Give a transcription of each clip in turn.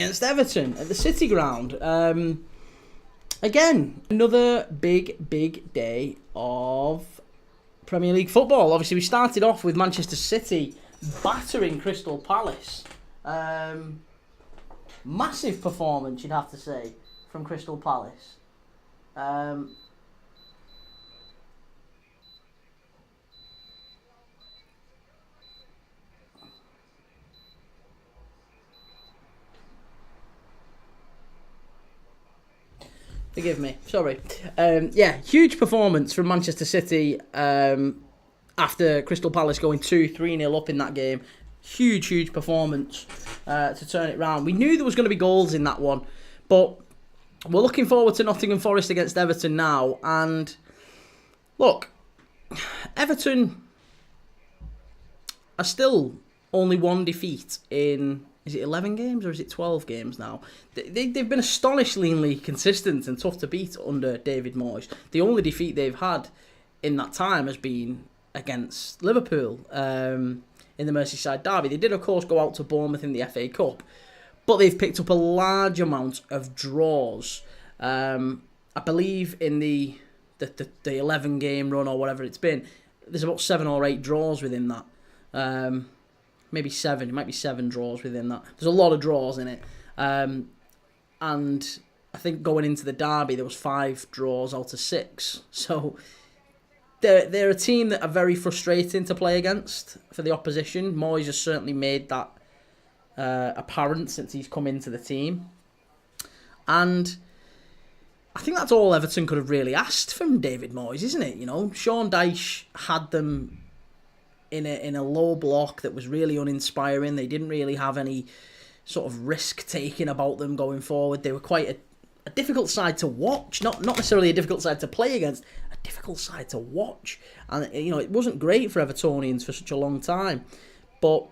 Against Everton at the City Ground. Again, another big day of Premier League football. Obviously, we started off with Manchester City battering Crystal Palace. Massive performance, you'd have to say, from Crystal Palace. Forgive me, sorry. Yeah, huge performance from Manchester City after Crystal Palace going 2-3-0 up in that game. Huge performance to turn it round. We knew there was going to be goals in that one, but we're looking forward to Nottingham Forest against Everton now. And look, Everton are still only one defeat in, is it 11 games or is it 12 games now? They've been astonishingly consistent and tough to beat under David Moyes. The only defeat they've had in that time has been against Liverpool in the Merseyside derby. They did, of course, go out to Bournemouth in the FA Cup, but they've picked up a large amount of draws. I believe in the 11-game run or whatever it's been, there's about 7 or 8 draws within that. Maybe 7. It might be 7 draws within that. There's a lot of draws in it. And I think going into the derby, there was 5 draws out of 6. So they're a team that are very frustrating to play against for the opposition. Moyes has certainly made that apparent since he's come into the team. And I think that's all Everton could have really asked from David Moyes, isn't it? You know, Sean Dyche had them in a low block that was really uninspiring. They didn't really have any sort of risk taking about them going forward. They were quite a difficult side to watch, not necessarily a difficult side to play against, a difficult side to watch. And you know, it wasn't great for Evertonians for such a long time, but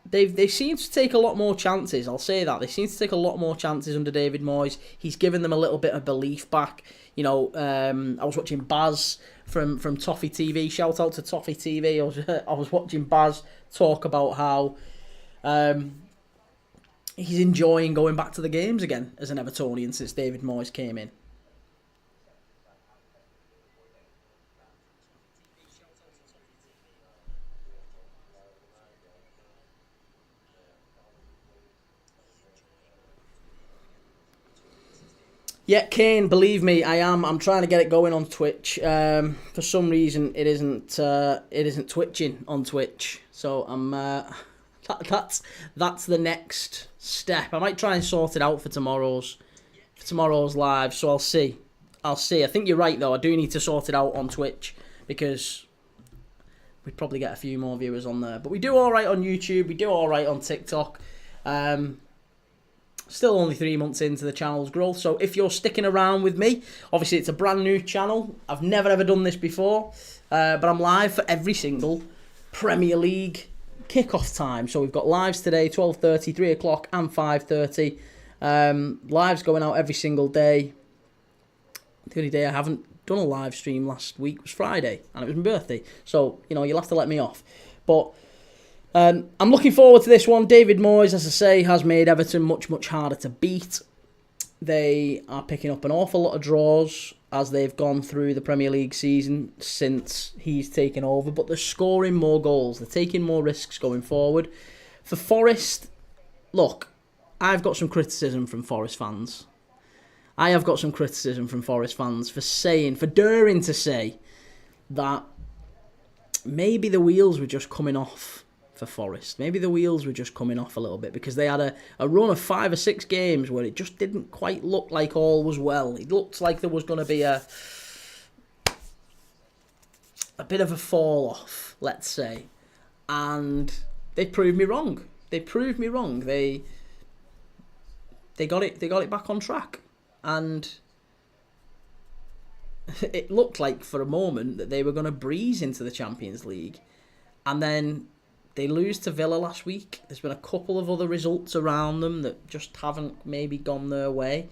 they seem to take a lot more chances. I'll say that they seem to take a lot more chances under David Moyes. He's given them a little bit of belief back. You know, I was watching Baz from Toffee TV. Shout out to Toffee TV. I was watching Baz talk about how he's enjoying going back to the games again as an Evertonian since David Moyes came in. Yeah, Kane, believe me, I am. I'm trying to get it going on Twitch. For some reason, it isn't twitching on Twitch. So I'm that's the next step. I might try and sort it out for tomorrow's live. So I'll see. I think you're right though. I do need to sort it out on Twitch because we'd probably get a few more viewers on there. But we do all right on YouTube. We do all right on TikTok. Still only 3 months into the channel's growth, so if you're sticking around with me, obviously it's a brand new channel. I've never ever done this before, but I'm live for every single Premier League kickoff time. So we've got lives today, 12:30, 3 o'clock and 5:30. Lives going out every single day. The only day I haven't done a live stream last week was Friday, and it was my birthday. So, you know, you'll have to let me off. But I'm looking forward to this one. David Moyes, as I say, has made Everton much harder to beat. They are picking up an awful lot of draws as they've gone through the Premier League season since he's taken over, but they're scoring more goals. They're taking more risks going forward. For Forest, look, I've got some criticism from Forest fans. I have got some criticism from Forest fans for daring to say that maybe the wheels were just coming off for Forest. Maybe the wheels were just coming off a little bit because they had a run of 5 or 6 games where it just didn't quite look like all was well. It looked like there was going to be a bit of a fall off, let's say. And they proved me wrong. They got it back on track. And it looked like for a moment that they were going to breeze into the Champions League. And then they lose to Villa last week. There's been a couple of other results around them that just haven't maybe gone their way.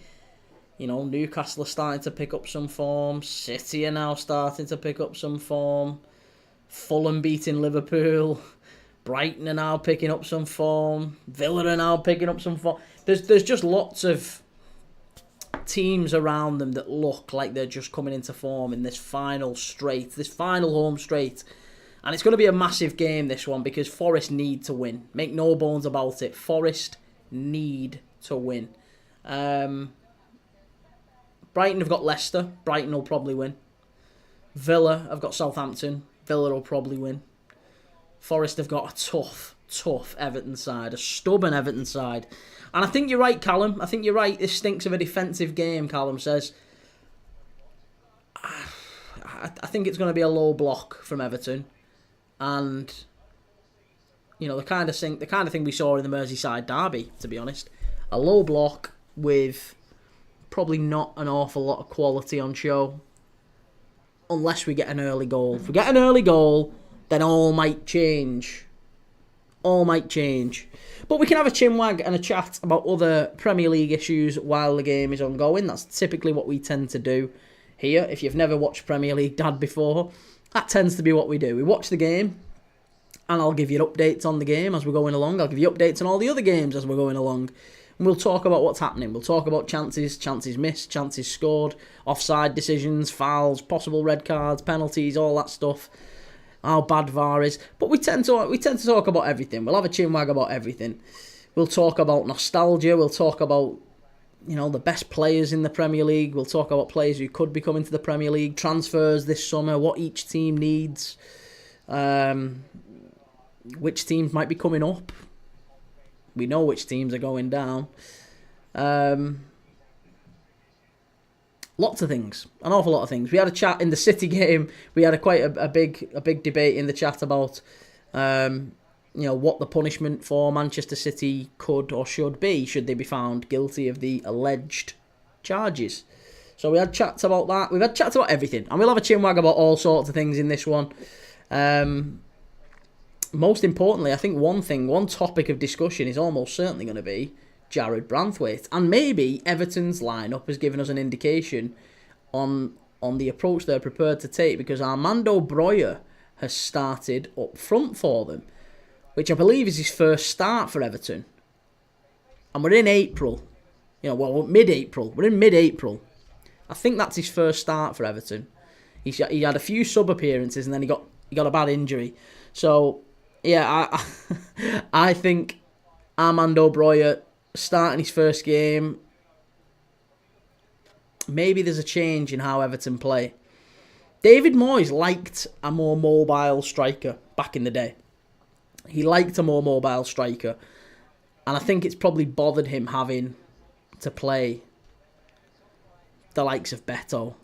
You know, Newcastle are starting to pick up some form. City are now starting to pick up some form. Fulham beating Liverpool. Brighton are now picking up some form. Villa are now picking up some form. there's just lots of teams around them that look like they're just coming into form in this final home straight. And it's going to be a massive game, this one, because Forest need to win. Make no bones about it. Forest need to win. Brighton have got Leicester. Brighton will probably win. Villa have got Southampton. Villa will probably win. Forest have got a tough Everton side. A stubborn Everton side. And I think you're right, Callum. I think you're right. This stinks of a defensive game, Callum says. I think it's going to be a low block from Everton. And, you know, the kind of thing we saw in the Merseyside derby, to be honest. A low block with probably not an awful lot of quality on show. Unless we get an early goal. If we get an early goal, then all might change. All might change. But we can have a chinwag and a chat about other Premier League issues while the game is ongoing. That's typically what we tend to do here. If you've never watched Premier League Dad before, that tends to be what we do. We watch the game, and I'll give you updates on the game as we're going along. I'll give you updates on all the other games as we're going along. And we'll talk about what's happening. We'll talk about chances missed, chances scored, offside decisions, fouls, possible red cards, penalties, all that stuff. How bad VAR is. But we tend to talk about everything. We'll have a chinwag about everything. We'll talk about nostalgia. We'll talk about, you know, the best players in the Premier League. We'll talk about players who could be coming to the Premier League, transfers this summer, what each team needs, which teams might be coming up. We know which teams are going down. Lots of things, an awful lot of things. We had a chat in the City game. We had quite a big debate in the chat about, you know, what the punishment for Manchester City could or should be, should they be found guilty of the alleged charges. So we had chats about that. We've had chats about everything, and we'll have a chinwag about all sorts of things in this one. Most importantly, I think one topic of discussion is almost certainly going to be Jared Branthwaite, and maybe Everton's lineup has given us an indication on the approach they're prepared to take, because Armando Broja has started up front for them, which I believe is his first start for Everton. And we're in April, you know, well, mid-April. We're in mid-April. I think that's his first start for Everton. He had a few sub appearances and then he got a bad injury. So yeah, I think Armando Broja starting his first game, maybe there's a change in how Everton play. David Moyes liked a more mobile striker back in the day. He liked a more mobile striker. And I think it's probably bothered him having to play the likes of Beto,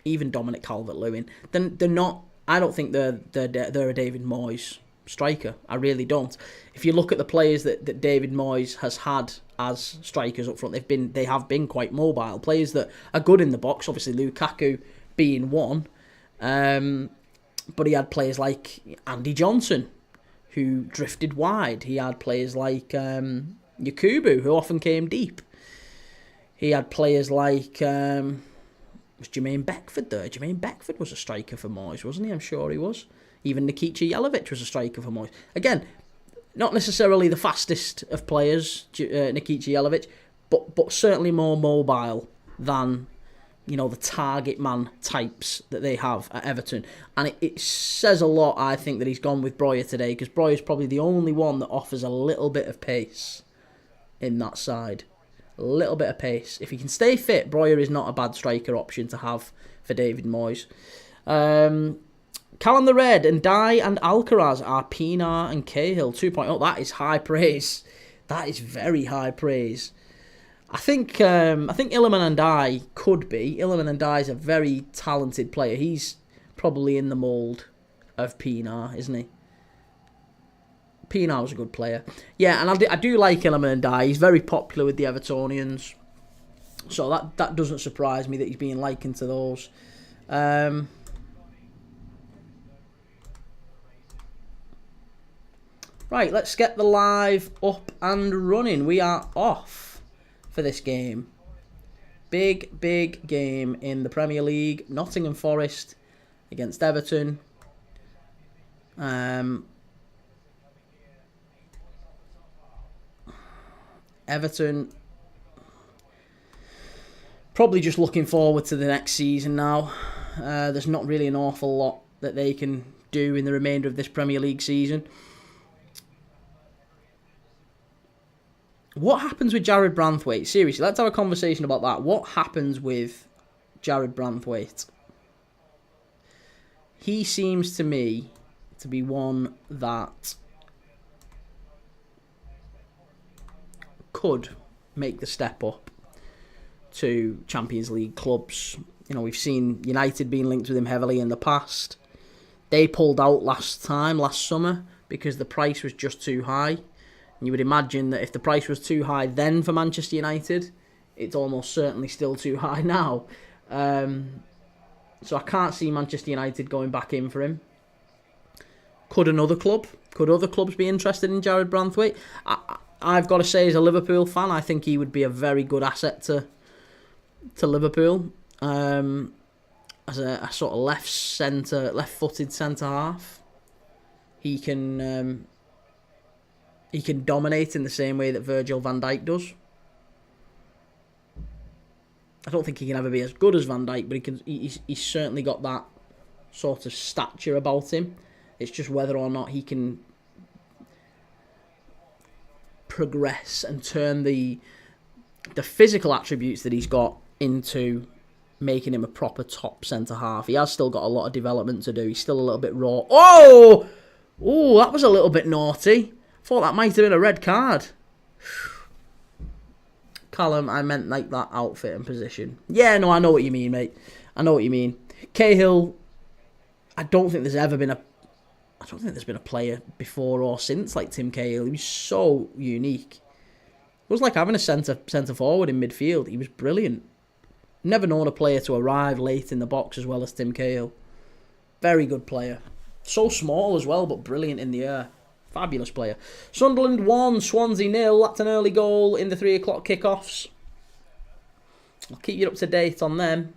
even Dominic Calvert-Lewin. They're not. I don't think they're a David Moyes striker. I really don't. If you look at the players that David Moyes has had as strikers up front, they have been quite mobile. Players that are good in the box, obviously Lukaku being one. But he had players like Andy Johnson, who drifted wide. He had players like Yakubu, who often came deep. He had players like was Jermaine Beckford there? Jermaine Beckford was a striker for Moyes, wasn't he? I'm sure he was. Even Nikica Jelavic was a striker for Moyes. Again, not necessarily the fastest of players, Nikica Jelavic, but certainly more mobile than, you know, the target man types that they have at Everton. And it says a lot, I think, that he's gone with Broja today, because Broja is probably the only one that offers a little bit of pace in that side. A little bit of pace. If he can stay fit, Broja is not a bad striker option to have for David Moyes. Callum the Red and Dye and Alcaraz are Pienaar and Cahill 2.0. That is high praise. That is very high praise. I think Iliman Ndiaye could be. Iliman Ndiaye is a very talented player. He's probably in the mould of Pienaar, isn't he? Pienaar was a good player. Yeah, and I do like Iliman Ndiaye. He's very popular with the Evertonians. So that doesn't surprise me that he's being likened to those. Right, let's get the live up and running. We are off for this game. Big game in the Premier League. Nottingham Forest against Everton. Everton, probably just looking forward to the next season now. There's not really an awful lot that they can do in the remainder of this Premier League season. What happens with Jared Branthwaite? Seriously, let's have a conversation about that. What happens with Jared Branthwaite? He seems to me to be one that could make the step up to Champions League clubs. You know, we've seen United being linked with him heavily in the past. They pulled out last summer, because the price was just too high. And you would imagine that if the price was too high then for Manchester United, it's almost certainly still too high now. So I can't see Manchester United going back in for him. Could other clubs be interested in Jared Branthwaite? I've got to say, as a Liverpool fan, I think he would be a very good asset to Liverpool. As a sort of left-footed centre half, he can dominate in the same way that Virgil van Dijk does. I don't think he can ever be as good as Van Dijk, but he's certainly got that sort of stature about him. It's just whether or not he can progress and turn the physical attributes that he's got into making him a proper top centre half. He has still got a lot of development to do. He's still a little bit raw. Oh, that was a little bit naughty. Thought that might have been a red card. Callum, I meant like that outfit and position. Yeah, no, I know what you mean, mate. I know what you mean. Cahill, I don't think there's been a player before or since like Tim Cahill. He was so unique. It was like having a centre forward in midfield. He was brilliant. Never known a player to arrive late in the box as well as Tim Cahill. Very good player. So small as well, but brilliant in the air. Fabulous player. Sunderland 1, Swansea 0. That's an early goal in the 3 o'clock kickoffs. I'll keep you up to date on them.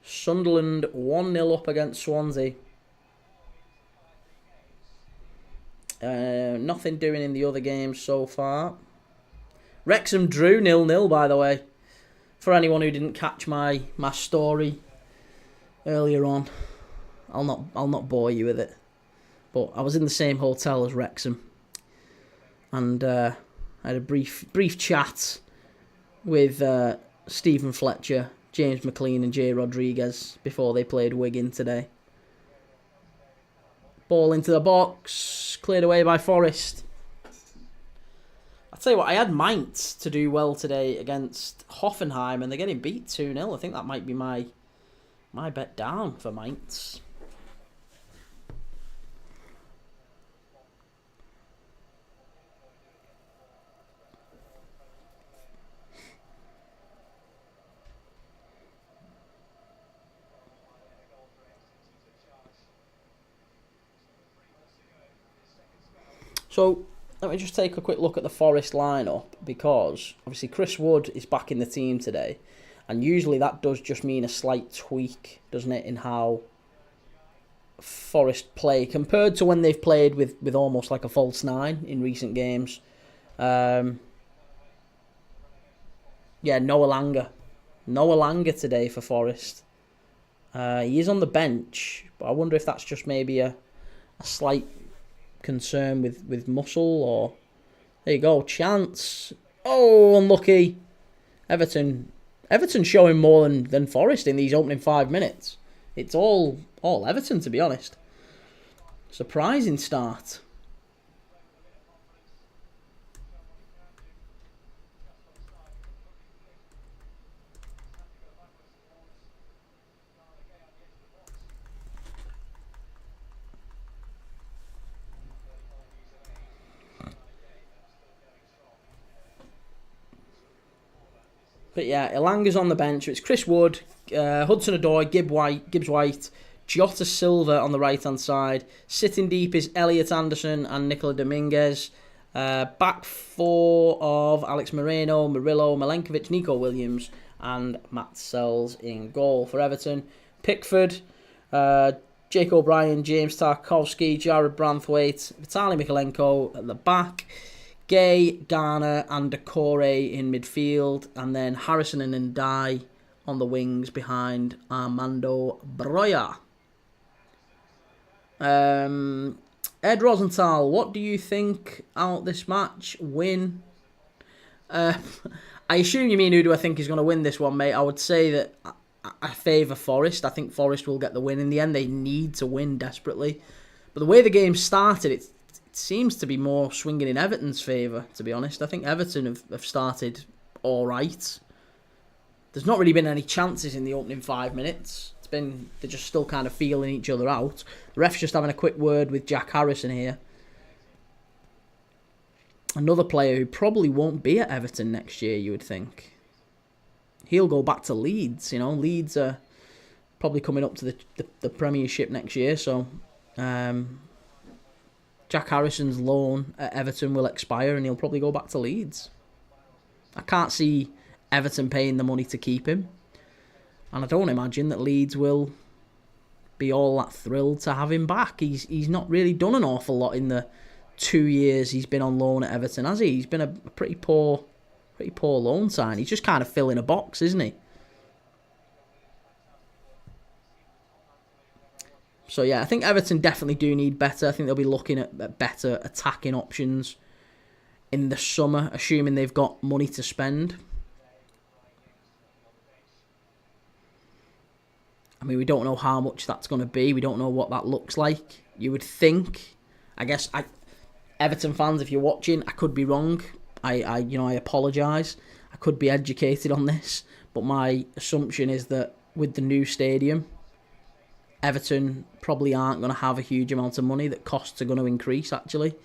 Sunderland 1-0 up against Swansea. Nothing doing in the other games so far. Wrexham drew 0-0, by the way. For anyone who didn't catch my story earlier on. I'll not bore you with it. But I was in the same hotel as Wrexham. And I had a brief chat with Stephen Fletcher, James McLean and Jay Rodriguez before they played Wigan today. Ball into the box, cleared away by Forest. I'll tell you what, I had Mainz to do well today against Hoffenheim, and they're getting beat 2-0. I think that might be my bet down for Mainz. So, let me just take a quick look at the Forest lineup, because obviously Chris Wood is back in the team today, and usually that does just mean a slight tweak, doesn't it, in how Forest play compared to when they've played with almost like a false nine in recent games. Noah Langer today for Forest. He is on the bench, but I wonder if that's just maybe a slight concern with muscle, or there you go, chance. Oh, unlucky. Everton showing more than Forest in these opening 5 minutes. It's all Everton, to be honest. Surprising start. But yeah, Elanga's on the bench. It's Chris Wood, Hudson-Odoi, Gibbs White, Jota Silva on the right-hand side. Sitting deep is Elliot Anderson and Nicola Dominguez. Back four of Alex Moreno, Murillo, Milenkovic, Nico Williams, and Matt Sells in goal for Everton. Pickford, Jake O'Brien, James Tarkowski, Jared Branthwaite, Vitaly Mikalenko at the back, Gay, Garner and Decore in midfield, and then Harrison and Ndai on the wings behind Armando Broja. Ed Rosenthal, what do you think out this match? Win? I assume you mean who do I think is going to win this one, mate. I would say that I favour Forest. I think Forest will get the win. In the end, they need to win desperately. But the way the game started, it seems to be more swinging in Everton's favour, to be honest. I think Everton have started all right. There's not really been any chances in the opening 5 minutes. They're just still kind of feeling each other out. The ref's just having a quick word with Jack Harrison here. Another player who probably won't be at Everton next year, you would think. He'll go back to Leeds, Leeds are probably coming up to the Premiership next year, so Jack Harrison's loan at Everton will expire and he'll probably go back to Leeds. I can't see Everton paying the money to keep him. And I don't imagine that Leeds will be all that thrilled to have him back. He's not really done an awful lot in the 2 years he's been on loan at Everton, has he? He's been a pretty poor loan sign. He's just kind of filling a box, isn't he? So yeah, I think Everton definitely do need better. I think they'll be looking at better attacking options in the summer, assuming they've got money to spend. I mean, we don't know how much that's going to be. We don't know what that looks like. You would think, Everton fans, if you're watching, I could be wrong. I apologise. I could be educated on this, but my assumption is that with the new stadium, Everton probably aren't going to have a huge amount of money. That costs are going to increase actually,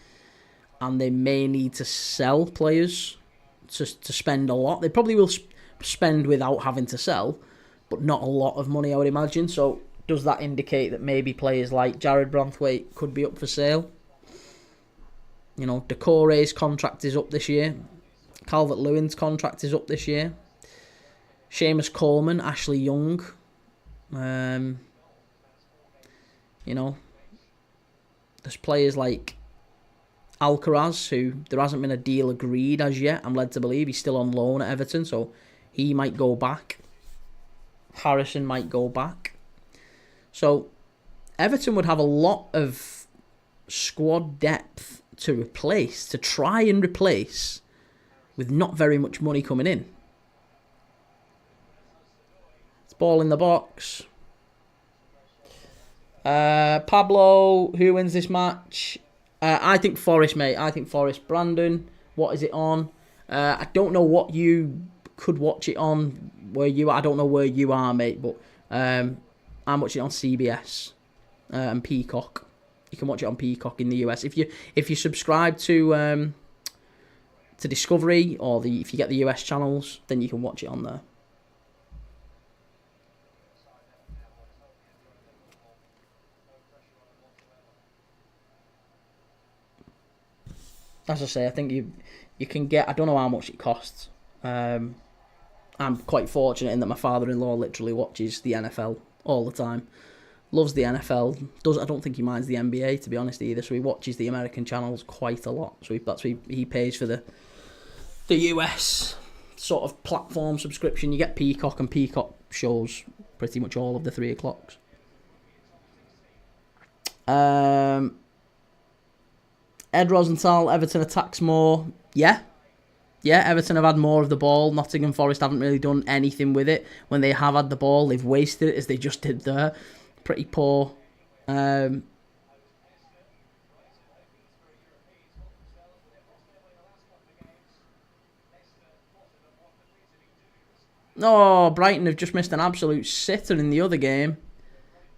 and they may need to sell players to spend a lot. They probably will spend without having to sell, but not a lot of money, I would imagine. So does that indicate that maybe players like Jared Branthwaite could be up for sale? Decore's contract is up this year. Calvert-Lewin's contract is up this year. Seamus Coleman, Ashley Young. There's players like Alcaraz, who there hasn't been a deal agreed as yet. I'm led to believe he's still on loan at Everton, so he might go back. Harrison might go back. So Everton would have a lot of squad depth to try and replace, with not very much money coming in. It's ball in the box. Pablo, who wins this match? I think Forest, mate. I think Forest. Brandon, what is it on? I don't know what you could watch it on where you are. I don't know where you are, mate, but I'm watching it on CBS and Peacock. You can watch it on Peacock in the US. If you subscribe to Discovery or if you get the US channels, then you can watch it on there. As I say, I think you can get. I don't know how much it costs. I'm quite fortunate in that my father-in-law literally watches the NFL all the time. Loves the NFL. I don't think he minds the NBA, to be honest, either. So he watches the American channels quite a lot. So he pays for the US sort of platform subscription. You get Peacock, and Peacock shows pretty much all of the 3 o'clocks. Ed Rosenthal, Everton attacks more. Yeah, Everton have had more of the ball. Nottingham Forest haven't really done anything with it. When they have had the ball, they've wasted it, as they just did there. Pretty poor. No, Brighton have just missed an absolute sitter in the other game.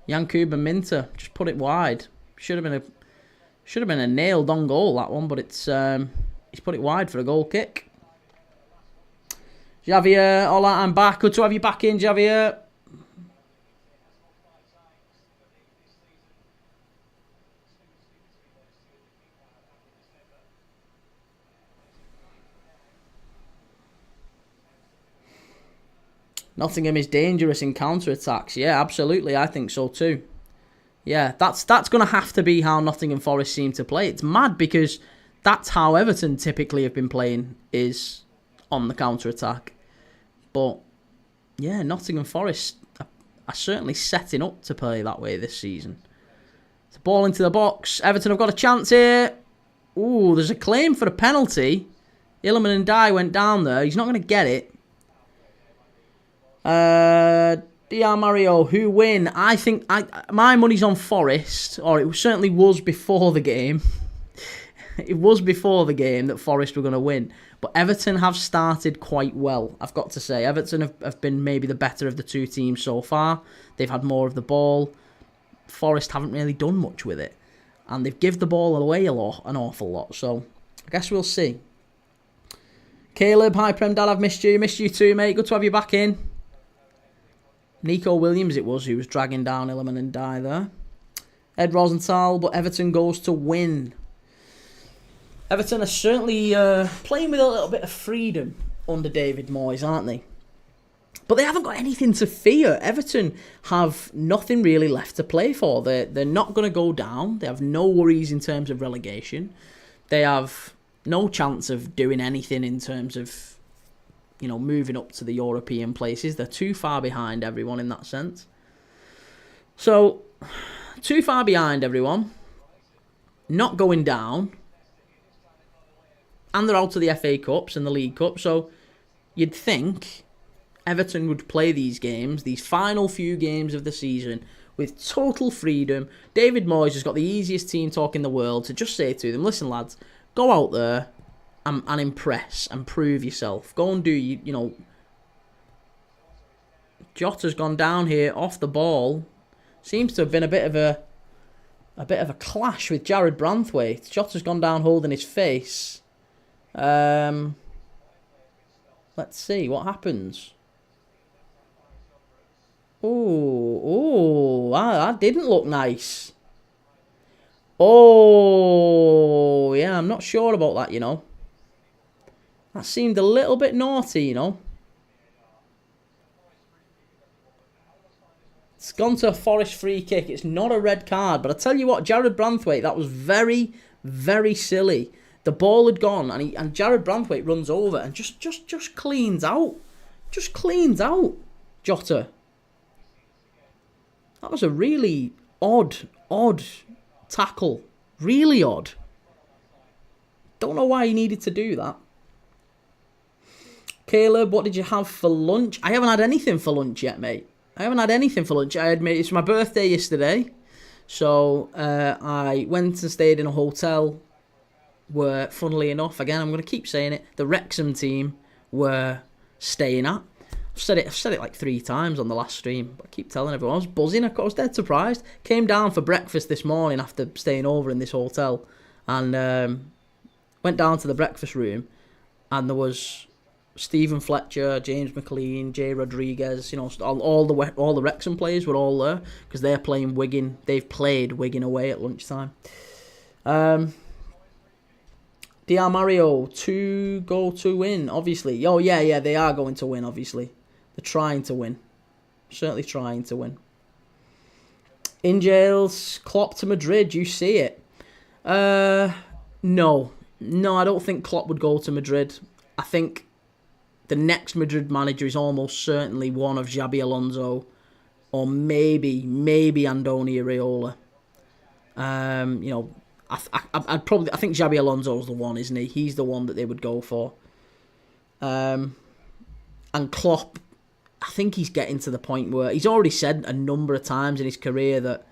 Yankuba Minter just put it wide. Should have been a nailed on goal, that one, but he's put it wide for a goal kick. Javier, all right, I'm back. Good to have you back in, Javier. Nottingham is dangerous in counter-attacks. Yeah, absolutely. I think so too. Yeah, that's going to have to be how Nottingham Forest seem to play. It's mad because that's how Everton typically have been playing, is on the counter-attack. But, yeah, Nottingham Forest are certainly setting up to play that way this season. It's a ball into the box. Everton have got a chance here. Ooh, there's a claim for a penalty. Illiman and Dye went down there. He's not going to get it. Mario, who win? I think my money's on Forest, or it certainly was before the game. It was before the game that Forest were going to win. But Everton have started quite well, I've got to say. Everton have been maybe the better of the two teams so far. They've had more of the ball. Forest haven't really done much with it. And they've given the ball away an awful lot. So, I guess we'll see. Caleb, hi Prem Dad, I've missed you. Missed you too, mate. Good to have you back in. Nico Williams it was who was dragging down Illiman and Dye there. Ed Rosenthal, but Everton goes to win. Everton are certainly playing with a little bit of freedom under David Moyes, aren't they? But they haven't got anything to fear. Everton have nothing really left to play for. They're not going to go down. They have no worries in terms of relegation. They have no chance of doing anything in terms of, you know, moving up to the European places. They're too far behind everyone in that sense. So, too far behind everyone. Not going down. And they're out of the FA Cups and the League Cup. So, you'd think Everton would play these games, these final few games of the season, with total freedom. David Moyes has got the easiest team talk in the world to just say to them, listen lads, go out there and impress and prove yourself. Go and do, you know... Jota's gone down here off the ball. Seems to have been a bit of a clash with Jared Branthwaite. Jota's gone down holding his face. Let's see what happens. Oh, that didn't look nice. Oh, yeah, I'm not sure about that, you know. That seemed a little bit naughty, you know. It's gone to a Forest free kick. It's not a red card. But I tell you what, Jared Branthwaite, that was very, very silly. The ball had gone, and Jared Branthwaite runs over and just cleans out. Just cleans out Jota. That was a really odd tackle. Really odd. Don't know why he needed to do that. Caleb, what did you have for lunch? I haven't had anything for lunch yet, mate. I haven't had anything for lunch. It's my birthday yesterday. So I went and stayed in a hotel where, funnily enough, again, I'm going to keep saying it, the Wrexham team were staying at. I've said it like 3 times on the last stream, but I keep telling everyone. I was buzzing. I was dead surprised. Came down for breakfast this morning after staying over in this hotel, and went down to the breakfast room, and there was Stephen Fletcher, James McLean, Jay Rodriguez. You know, all the Wrexham players were all there because they're playing Wigan. They've played Wigan away at lunchtime. DR Mario to go to win, obviously. Oh, yeah, they are going to win, obviously. They're trying to win. Certainly trying to win. In jails, Klopp to Madrid, you see it. No, I don't think Klopp would go to Madrid. I think the next Madrid manager is almost certainly one of Xabi Alonso or maybe Andoni Iraola. You know, I think Xabi Alonso's the one, isn't he? He's the one that they would go for. And Klopp, I think he's getting to the point where he's already said a number of times in his career that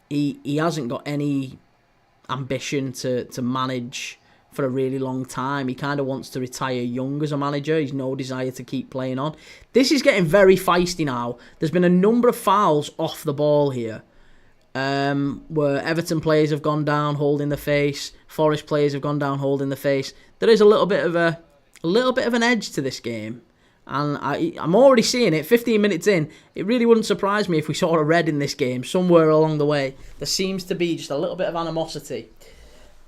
he hasn't got any ambition to manage for a really long time. He kind of wants to retire young as a manager. He's no desire to keep playing on. This is getting very feisty now. There's been a number of fouls off the ball here. Where Everton players have gone down holding the face, Forest players have gone down holding the face. There is a little bit of an edge to this game, and I'm already seeing it. 15 minutes in, it really wouldn't surprise me if we saw a red in this game somewhere along the way. There seems to be just a little bit of animosity.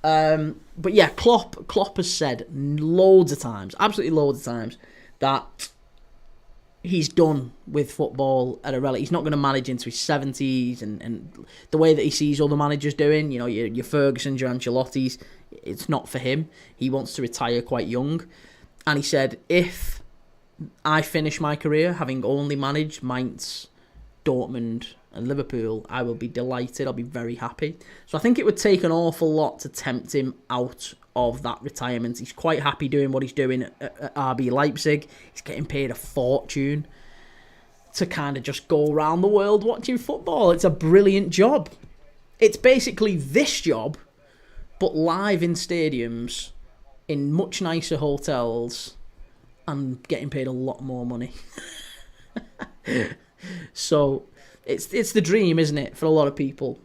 But yeah, Klopp has said loads of times, absolutely loads of times, that he's done with football at a relative. He's not going to manage into his 70s, and the way that he sees other managers doing, your Fergusons, your Ancelottis, it's not for him. He wants to retire quite young. And he said, if I finish my career having only managed Mainz, Dortmund and Liverpool, I will be delighted. I'll be very happy. So I think it would take an awful lot to tempt him out of that retirement. He's quite happy doing what he's doing at RB Leipzig. He's getting paid a fortune to kind of just go around the world watching football. It's a brilliant job. It's basically this job, but live in stadiums, in much nicer hotels, and getting paid a lot more money. So it's the dream, isn't it, for a lot of people?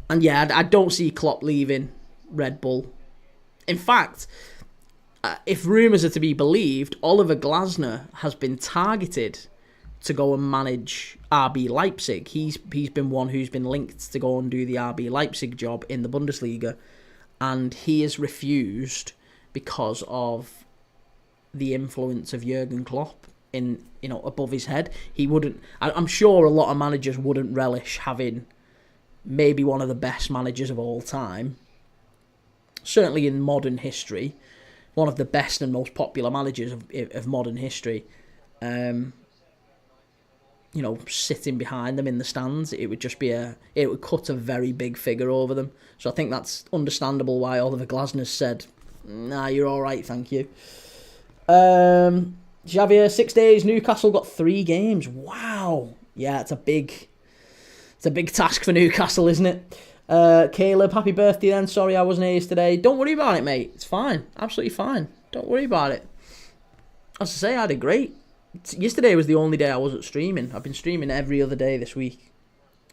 And yeah, I don't see Klopp leaving Red Bull. In fact, if rumours are to be believed, Oliver Glasner has been targeted to go and manage RB Leipzig. He's been one who's been linked to go and do the RB Leipzig job in the Bundesliga, and he has refused because of the influence of Jurgen Klopp in above his head. He wouldn't. I'm sure a lot of managers wouldn't relish having maybe one of the best managers of all time, certainly in modern history, one of the best and most popular managers of modern history, sitting behind them in the stands. It would cut a very big figure over them. So I think that's understandable why Oliver Glasner said, nah, you're all right, thank you. Xavier, 6 days, Newcastle got 3 games. Wow. Yeah, it's a big task for Newcastle, isn't it? Caleb, happy birthday then. Sorry I wasn't here yesterday. Don't worry about it, mate. It's fine. Absolutely fine. Don't worry about it. As I say, I did great. Yesterday was the only day I wasn't streaming. I've been streaming every other day this week.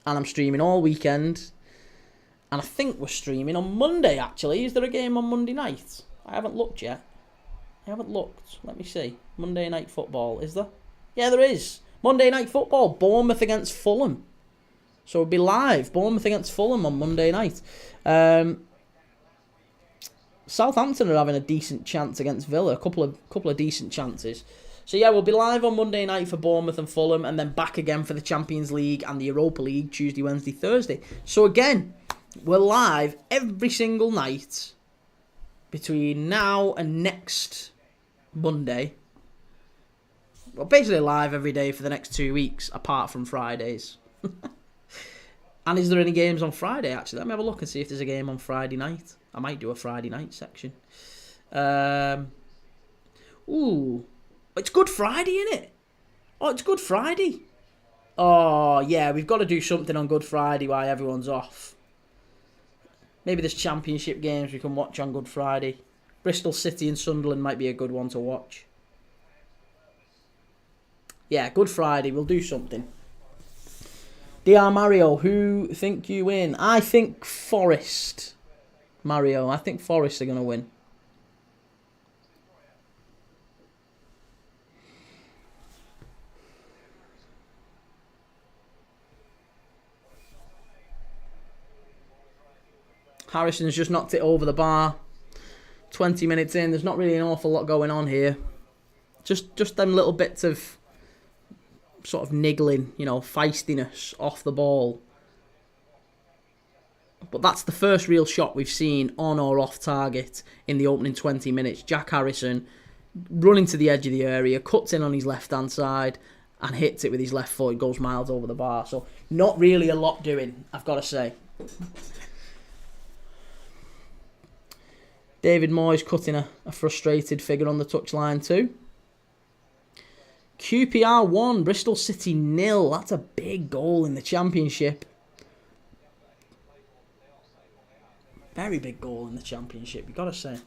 And I'm streaming all weekend. And I think we're streaming on Monday, actually. Is there a game on Monday night? I haven't looked yet. Let me see. Monday Night Football, is there? Yeah, there is. Monday Night Football. Bournemouth against Fulham. So it'll be live. Bournemouth against Fulham on Monday night. Southampton are having a decent chance against Villa. A couple of decent chances. So yeah, we'll be live on Monday night for Bournemouth and Fulham, and then back again for the Champions League and the Europa League Tuesday, Wednesday, Thursday. So again, we're live every single night between now and next Monday. Well, basically live every day for the next 2 weeks, apart from Fridays. And is there any games on Friday, actually? Let me have a look and see if there's a game on Friday night. I might do a Friday night section. It's Good Friday, isn't it? Oh, it's Good Friday. Oh, yeah, we've got to do something on Good Friday while everyone's off. Maybe there's championship games we can watch on Good Friday. Bristol City and Sunderland might be a good one to watch. Yeah, Good Friday, we'll do something. DR Mario, who think you win? I think Forest. Mario, I think Forest are going to win. Harrison's just knocked it over the bar. 20 minutes in, there's not really an awful lot going on here. Just them little bits of sort of niggling, feistiness off the ball. But that's the first real shot we've seen on or off target in the opening 20 minutes. Jack Harrison running to the edge of the area, cuts in on his left-hand side and hits it with his left foot. It goes miles over the bar. So not really a lot doing, I've got to say. David Moyes cutting a frustrated figure on the touchline too. QPR 1, Bristol City 0. That's a big goal in the Championship. Very big goal in the Championship, you've got to say.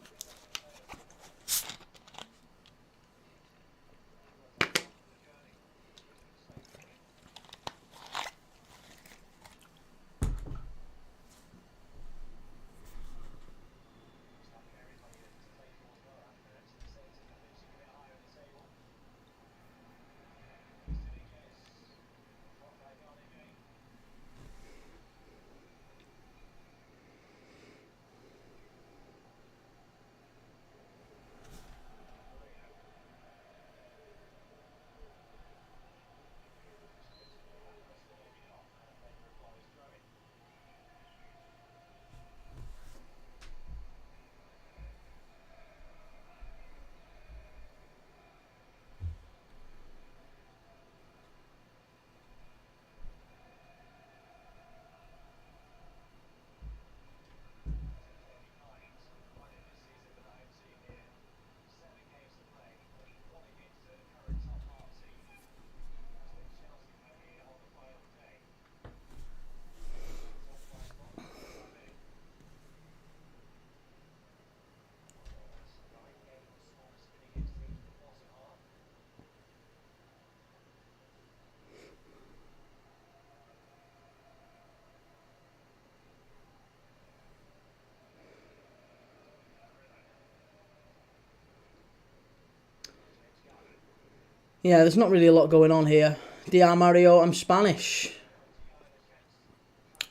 Yeah, there's not really a lot going on here. Dia Mario, I'm Spanish.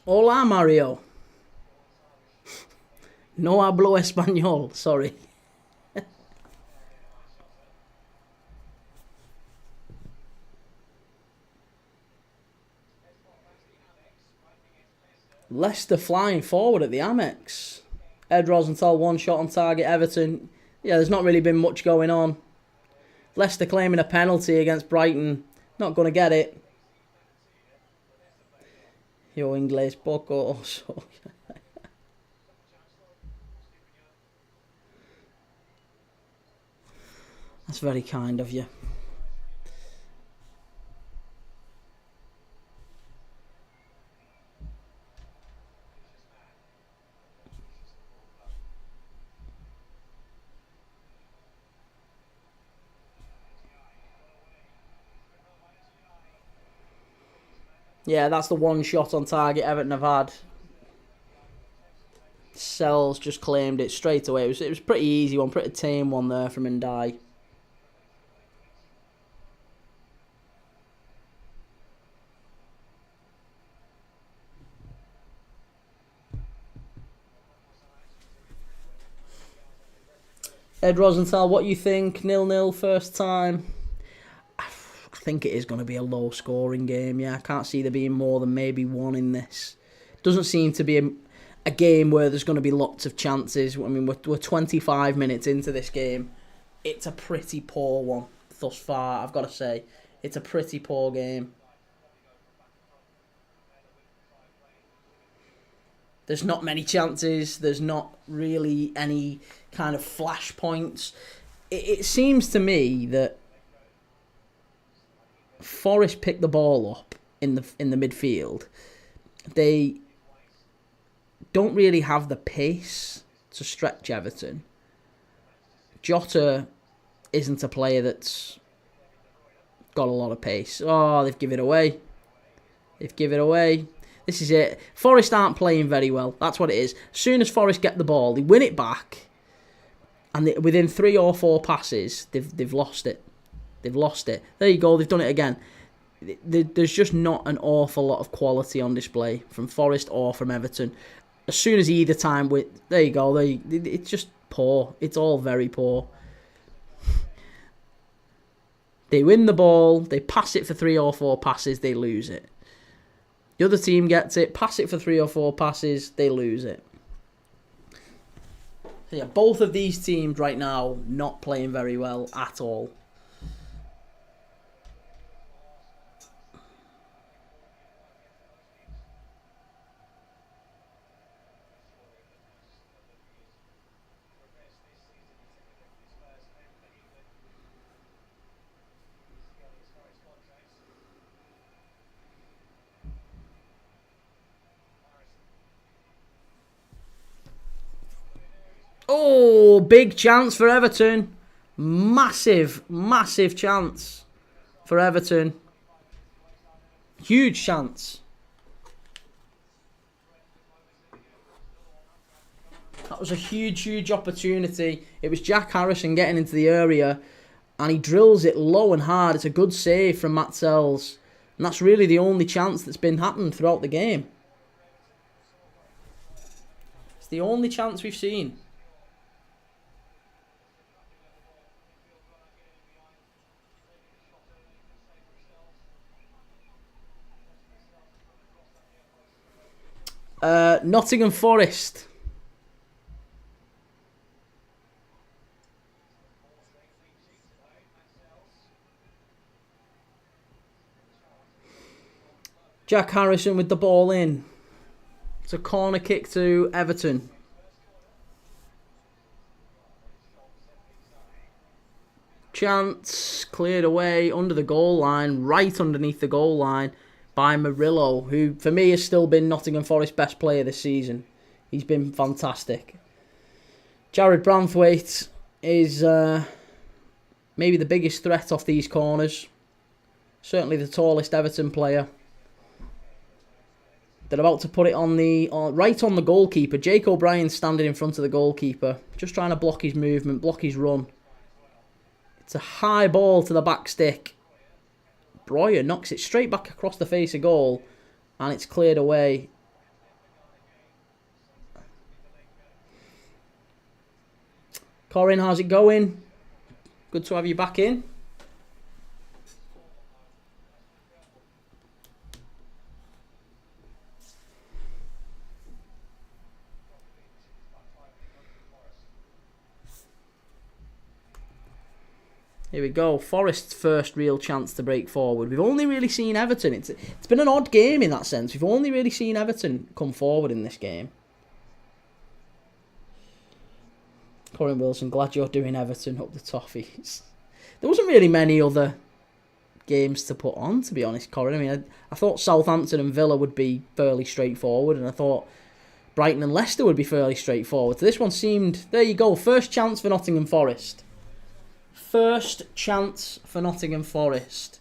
Hola, Mario. No hablo español, sorry. Leicester flying forward at the Amex. Ed Rosenthal, one shot on target, Everton. Yeah, there's not really been much going on. Leicester claiming a penalty against Brighton. Not going to get it. Yo inglés poco oso. That's very kind of you. Yeah, that's the one shot on target Everton have had. Sells just claimed it straight away. It was pretty easy one, pretty tame one there from Ndai. Ed Rosenthal, what you think? 0-0 first time. I think it is going to be a low scoring game. Yeah, I can't see there being more than maybe one in this. Doesn't seem to be a game where there's going to be lots of chances. I mean, we're 25 minutes into this game. It's a pretty poor one thus far, I've got to say. It's a pretty poor game. There's not many chances. There's not really any kind of flash points. It seems to me that Forest picked the ball up in the midfield. They don't really have the pace to stretch Everton. Jota isn't a player that's got a lot of pace. Oh, they've given it away. They've given it away. This is it. Forest aren't playing very well. That's what it is. As soon as Forest get the ball, they win it back, and within 3 or 4 passes, they've lost it. They've lost it. There you go. They've done it again. There's just not an awful lot of quality on display from Forest or from Everton. As soon as either time, there you go. It's just poor. It's all very poor. They win the ball. They pass it for 3 or 4 passes. They lose it. The other team gets it, pass it for 3 or 4 passes, they lose it. So yeah, both of these teams right now not playing very well at all. Oh, big chance for Everton. Massive, massive chance for Everton. Huge chance. That was a huge, huge opportunity. It was Jack Harrison getting into the area, and he drills it low and hard. It's a good save from Matt Sells. And that's really the only chance that's been happened throughout the game. It's the only chance we've seen. Nottingham Forest. Jack Harrison with the ball in. It's a corner kick to Everton. Chance cleared away under the goal line, right underneath the goal line by Murillo, who for me has still been Nottingham Forest's best player this season. He's been fantastic. Jared Branthwaite is maybe the biggest threat off these corners. Certainly the tallest Everton player. They're about to put it on right on the goalkeeper. Jake O'Brien's standing in front of the goalkeeper, just trying to block his movement, block his run. It's a high ball to the back stick. Breuer knocks it straight back across the face of goal, and it's cleared away. Corin, how's it going? Good to have you back in. Here we go. Forest's first real chance to break forward. We've only really seen Everton. It's been an odd game in that sense. We've only really seen Everton come forward in this game. Corin Wilson, glad you're doing Everton up the toffees. There wasn't really many other games to put on, to be honest, Corin. I mean, I thought Southampton and Villa would be fairly straightforward, and I thought Brighton and Leicester would be fairly straightforward. So this one seemed... There you go. First chance for Nottingham Forest. First chance for Nottingham Forest.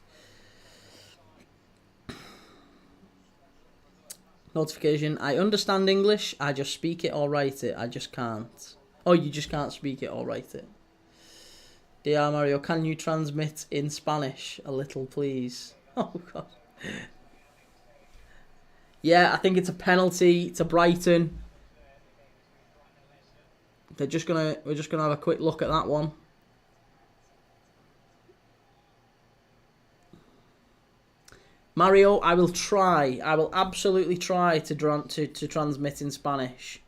Notification. I understand English. I just speak it or write it. I just can't. Oh, you just can't speak it or write it. Dear Mario, can you transmit in Spanish a little, please? Oh, God. Yeah, I think it's a penalty to Brighton. We're just gonna have a quick look at that one. Mario, I will try. I will absolutely try to transmit in Spanish.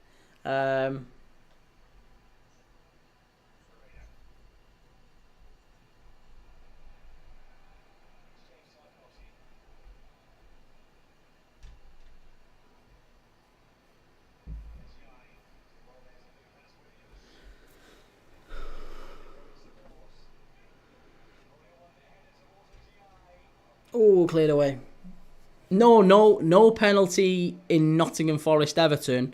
Oh, cleared away. No penalty in Nottingham Forest Everton.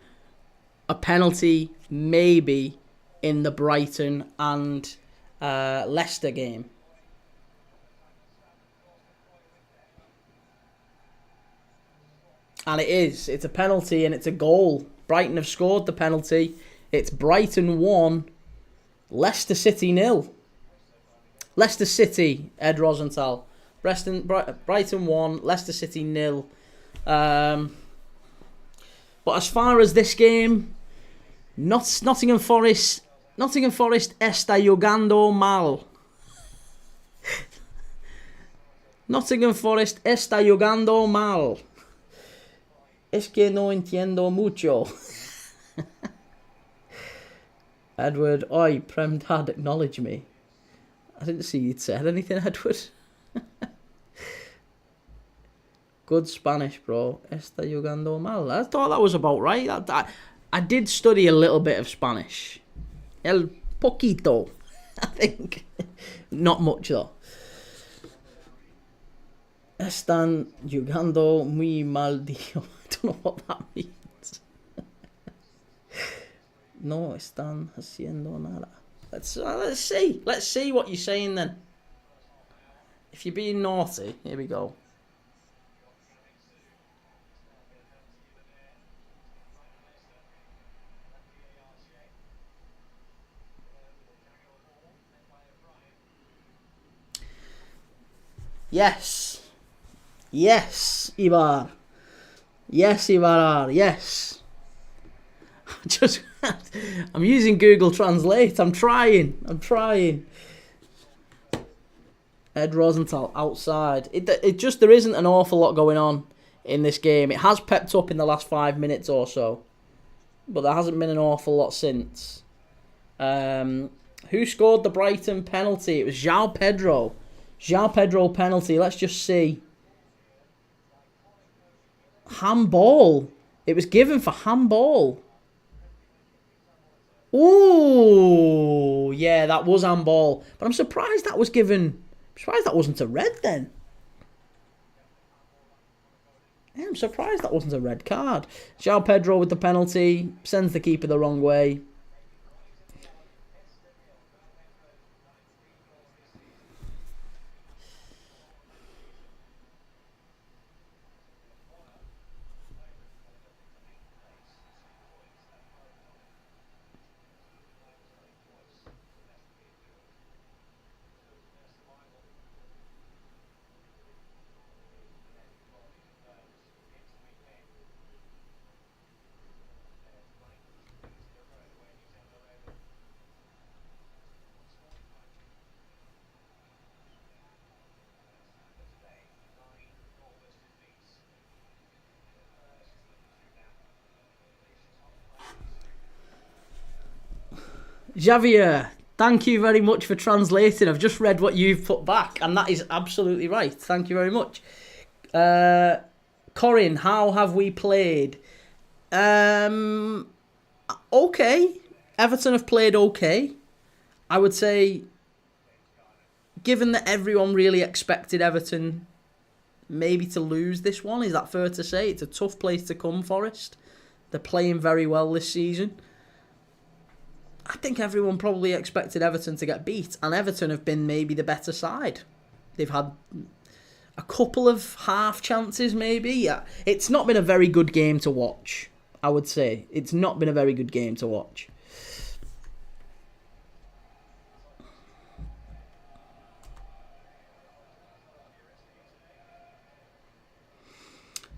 A penalty maybe in the Brighton and Leicester game. And it is. It's a penalty and it's a goal. Brighton have scored the penalty. It's Brighton 1, Leicester City 0. Leicester City, Ed Rosenthal. Brighton 1, Leicester City 0. But as far as this game, Nottingham Forest está jugando mal. Nottingham Forest está jugando mal. Es que no entiendo mucho. Edward, oi, Prem Dad, acknowledge me. I didn't see you'd said anything, Edward. Good Spanish, bro. Está jugando mal. I thought that was about right. I did study a little bit of Spanish. El poquito, I think. Not much, though. Están jugando muy mal, Dio. I don't know what that means. No están haciendo nada. Let's see. Let's see what you're saying then. If you're being naughty, here we go. Yes. Yes, Ibar. Yes, Ibar. Yes. I'm using Google Translate. I'm trying. Ed Rosenthal outside. There isn't an awful lot going on in this game. It has pepped up in the last 5 minutes or so, but there hasn't been an awful lot since. Who scored the Brighton penalty? It was João Pedro. João Pedro penalty. Let's just see. Handball. It was given for handball. Ooh, yeah, that was handball. But I'm surprised that was given. I'm surprised that wasn't a red then. Yeah, I'm surprised that wasn't a red card. João Pedro with the penalty. Sends the keeper the wrong way. Javier, thank you very much for translating. I've just read what you've put back, and that is absolutely right. Thank you very much. Corin, how have we played? Okay. Everton have played okay. I would say, given that everyone really expected Everton maybe to lose this one, is that fair to say? It's a tough place to come, Forest. They're playing very well this season. I think everyone probably expected Everton to get beat, and Everton have been maybe the better side. They've had a couple of half chances, maybe. Yeah, it's not been a very good game to watch, I would say. It's not been a very good game to watch.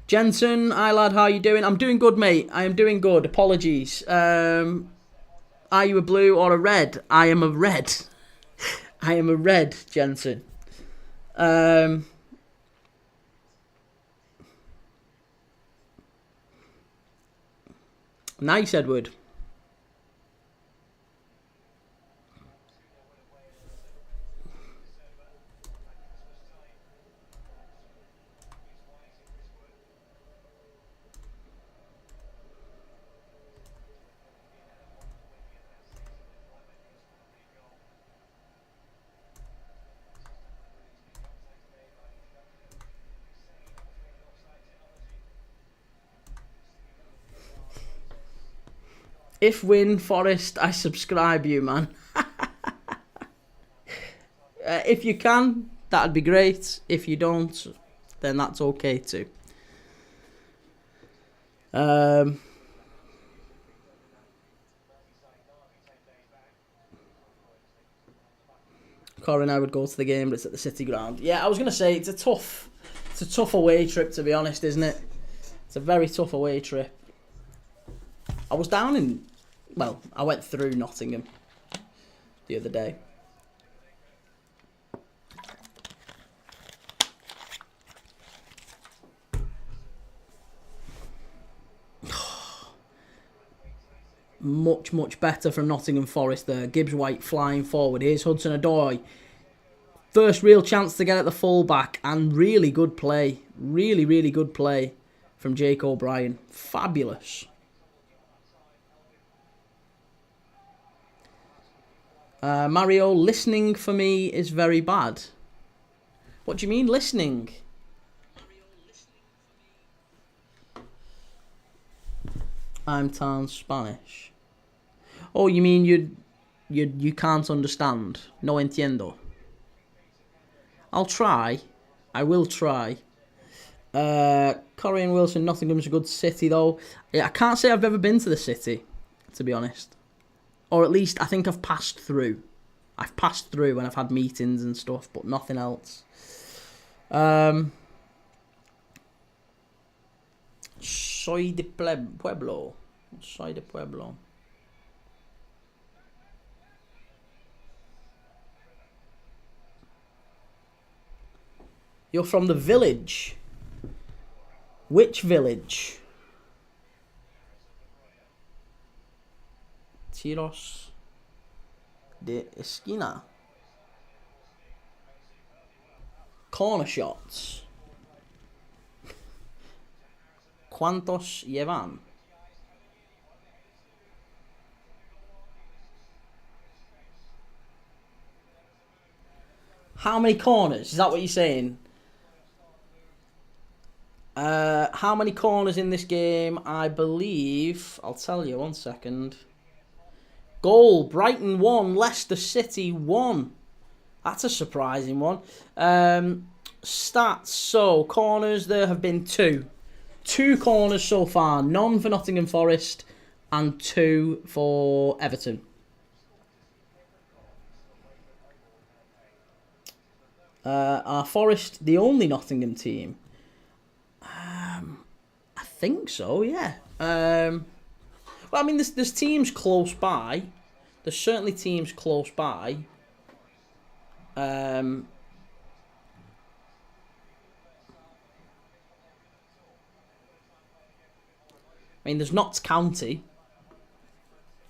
Jensen, hi lad, how you doing? I'm doing good, mate. I am doing good. Apologies. Are you a blue or a red? I am a red. I am a red, Jensen. Nice, Edward. If win Forest, I subscribe you, man. If you can, that'd be great. If you don't, then that's okay too. Corin, I would go to the game, but it's at the City ground. Yeah, I was gonna say it's a tough away trip, to be honest, isn't it? It's a very tough away trip. I was down in, well, I went through Nottingham the other day. Much better from Nottingham Forest there. Gibbs White flying forward. Here's Hudson-Odoi. First real chance to get at the full-back, and really good play. Really good play from Jake O'Brien. Fabulous. Mario, listening for me is very bad. What do you mean, listening? I'm tan Spanish. Oh, you mean you can't understand? No entiendo. I'll try. I will try. Corey and Wilson, Nottingham's a good city though. Yeah, I can't say I've ever been to the city, to be honest. Or at least I think I've passed through. I've passed through when I've had meetings and stuff, but nothing else. Soy de Pueblo. Soy de Pueblo. You're from the village. Which village? Tiros de Esquina. Corner shots. ¿Cuántos llevan? How many corners? Is that what you're saying? How many corners in this game? I believe, I'll tell you, 1 second. Goal, Brighton 1, Leicester City 1. That's a surprising one. Stats, so corners, there have been 2. 2 corners so far, none for Nottingham Forest and 2 for Everton. Are Forest the only Nottingham team? I think so, yeah. Well, I mean, there's teams close by. There's certainly teams close by. I mean, there's Notts County.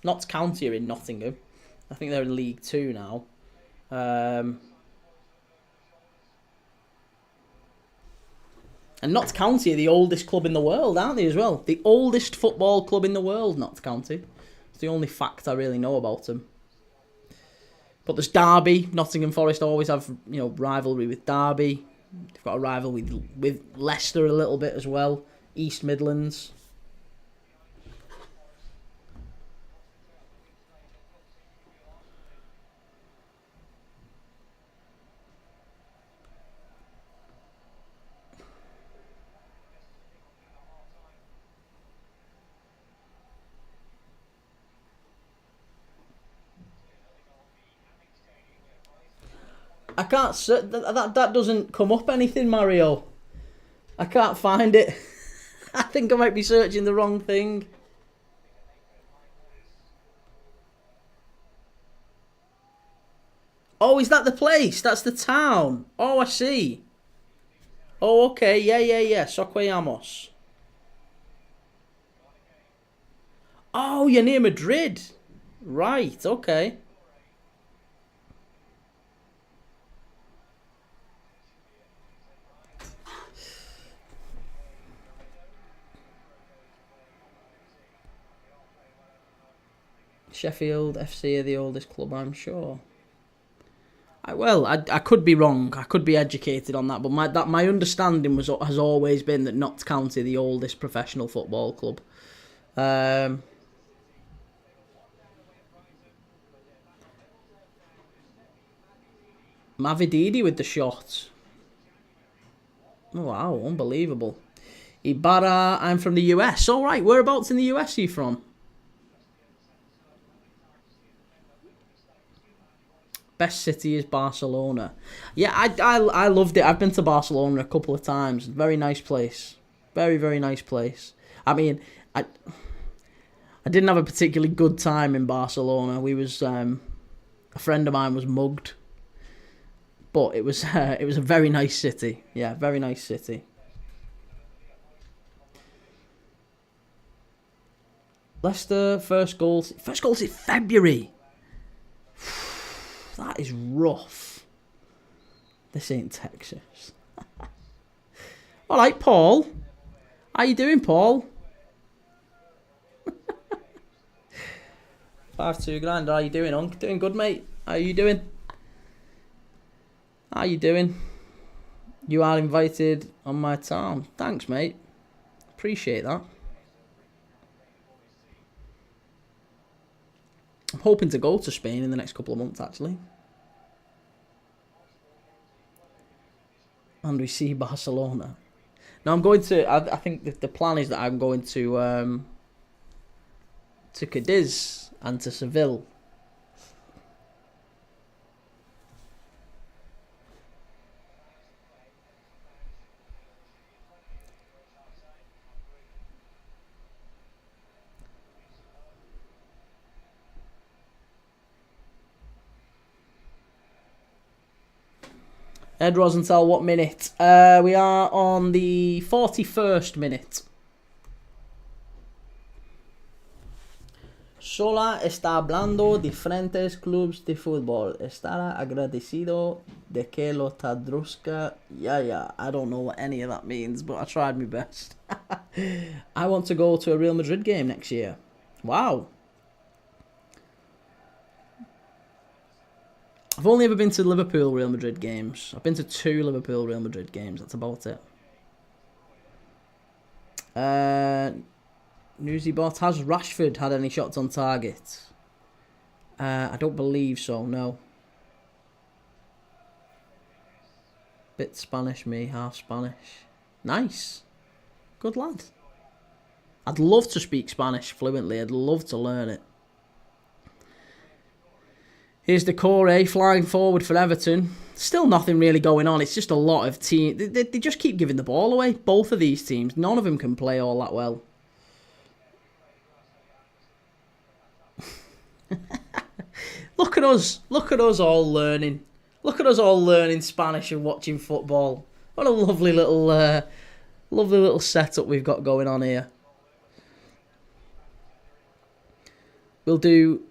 Notts County are in Nottingham. I think they're in League Two now. And Notts County are the oldest club in the world, aren't they, as well? The oldest football club in the world, Notts County. It's the only fact I really know about them. But there's Derby. Nottingham Forest always have, rivalry with Derby. They've got a rival with Leicester a little bit as well. East Midlands. I can't. That doesn't come up anything, Mario. I can't find it. I think I might be searching the wrong thing. Oh, is that the place? That's the town. Oh, I see. Oh, okay. Yeah. Soquellamos. Oh, you're near Madrid. Right, okay. Sheffield FC are the oldest club, I'm sure. I could be wrong. I could be educated on that, but my understanding has always been that Notts County are the oldest professional football club. Mavididi with the shot. Oh, wow, unbelievable. Ibarra, I'm from the US. All right, whereabouts in the US are you from? Best city is Barcelona. Yeah, I loved it. I've been to Barcelona a couple of times. Very nice place. Very, very nice place. I mean, I didn't have a particularly good time in Barcelona. A friend of mine was mugged, but it was it was a very nice city. Yeah, very nice city. Leicester first goals in February. That is rough. This ain't Texas. All right, Paul. How you doing, Paul? 5-2 grand. How you doing, Unc? Doing good, mate. How you doing? How you doing? You are invited on my town. Thanks, mate. Appreciate that. I'm hoping to go to Spain in the next couple of months, actually. And we see Barcelona. Now I'm going to. I think the plan is that I'm going to Cadiz and to Seville. Ed Rosenthal, what minute? We are on the 41st minute. Sola está hablando de diferentes clubes de fútbol. Estará agradecido de que lo traduzca. Yeah. I don't know what any of that means, but I tried my best. I want to go to a Real Madrid game next year. Wow. I've only ever been to Liverpool Real Madrid games. I've been to 2 Liverpool Real Madrid games. That's about it. Newsybot, has Rashford had any shots on target? I don't believe so, no. Bit Spanish, me, half Spanish. Nice. Good lad. I'd love to speak Spanish fluently. I'd love to learn it. Here's Decore flying forward for Everton. Still nothing really going on. It's just a lot of teams. They just keep giving the ball away. Both of these teams. None of them can play all that well. Look at us. Look at us all learning. Look at us all learning Spanish and watching football. What a lovely little setup we've got going on here. We'll do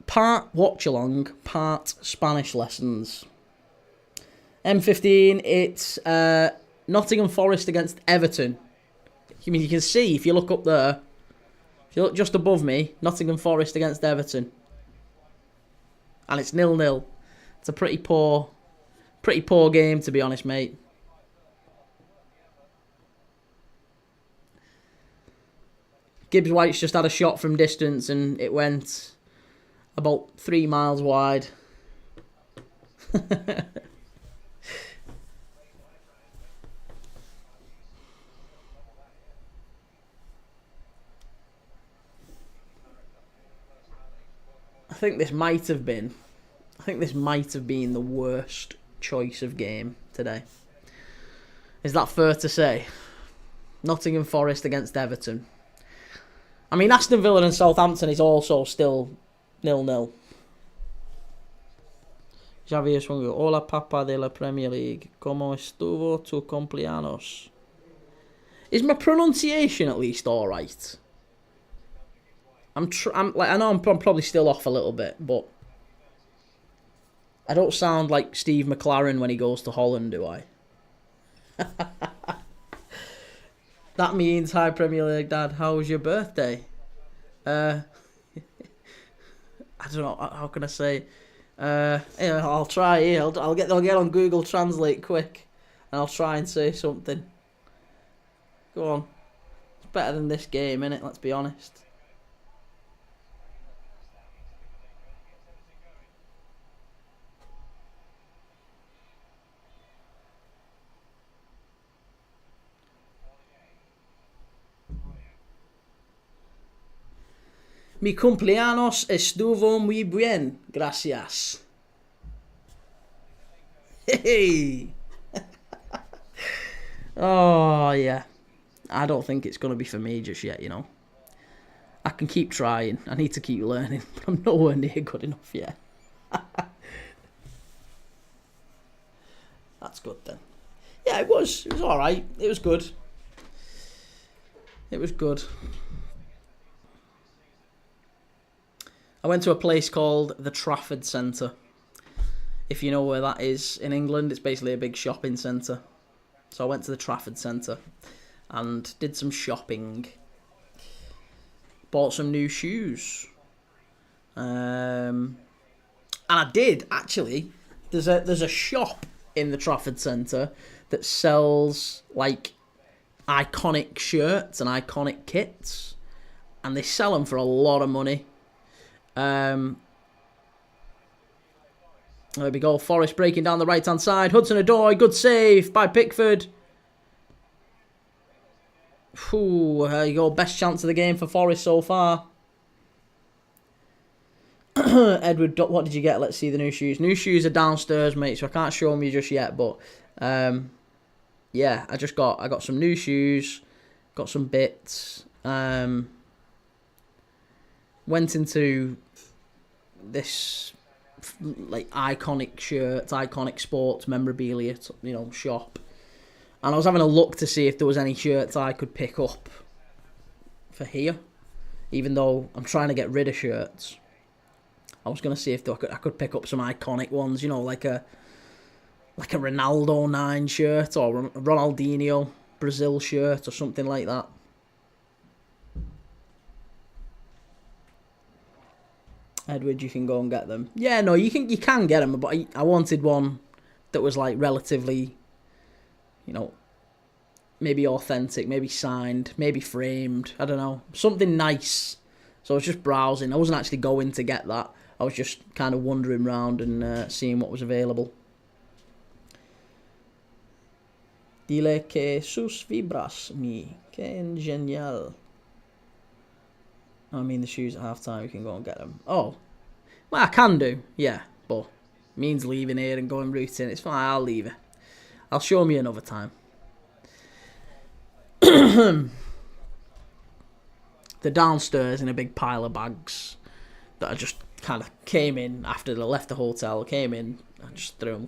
part watch-along, part Spanish lessons. M15, it's Nottingham Forest against Everton. I mean, you can see, if you look up there, if you look just above me, Nottingham Forest against Everton. And it's 0-0. It's a pretty poor game, to be honest, mate. Gibbs White's just had a shot from distance and it went about 3 miles wide. I think this might have been the worst choice of game today. Is that fair to say? Nottingham Forest against Everton. I mean, Aston Villa and Southampton is also still 0-0. Javier Swungo. Hola, Papa de la Premier League. ¿Cómo estuvo tu cumpleaños? Is my pronunciation at least all right? I know I'm probably still off a little bit, but I don't sound like Steve McLaren when he goes to Holland, do I? That means, hi Premier League Dad, how was your birthday? I don't know, how can I say? I'll try. I'll get on Google Translate quick, and I'll try and say something. Go on, it's better than this game, innit? Let's be honest. Mi cumpleaños estuvo muy bien, gracias. Hey! Oh, yeah. I don't think it's going to be for me just yet, you know. I can keep trying. I need to keep learning, but I'm nowhere near good enough yet. That's good then. Yeah, it was alright. It was good. It was good. I went to a place called the Trafford Centre. If you know where that is in England, it's basically a big shopping centre. So I went to the Trafford Centre and did some shopping. Bought some new shoes. And I did, actually. There's a shop in the Trafford Centre that sells, like, iconic shirts and iconic kits. And they sell them for a lot of money. There we go. Forest breaking down the right-hand side. Hudson-Odoi, good save by Pickford. Ooh, there you go. Best chance of the game for Forest so far. Edward, what did you get? Let's see the new shoes. New shoes are downstairs, mate, so I can't show them you just yet. But yeah, I got some new shoes, got some bits. Went into this like iconic shirts, iconic sports memorabilia, you know, shop, and I was having a look to see if there was any shirts I could pick up for here. Even though I'm trying to get rid of shirts, I was gonna see if I could pick up some iconic ones, you know, like a Ronaldo 9 shirt or a Ronaldinho Brazil shirt or something like that. Edward, you can go and get them. Yeah, no, you can get them, but I wanted one that was like relatively, you know, maybe authentic, maybe signed, maybe framed. I don't know, something nice. So I was just browsing. I wasn't actually going to get that. I was just kind of wandering around and seeing what was available. Dile que sus vibras mi, que genial. I mean, the shoes at half-time, you can go and get them. Oh, well, I can do, yeah, but it means leaving here and going rooting. It's fine, I'll leave it. I'll show me another time. They're downstairs in a big pile of bags that I just kind of came in after they left the hotel. Came in, I just threw them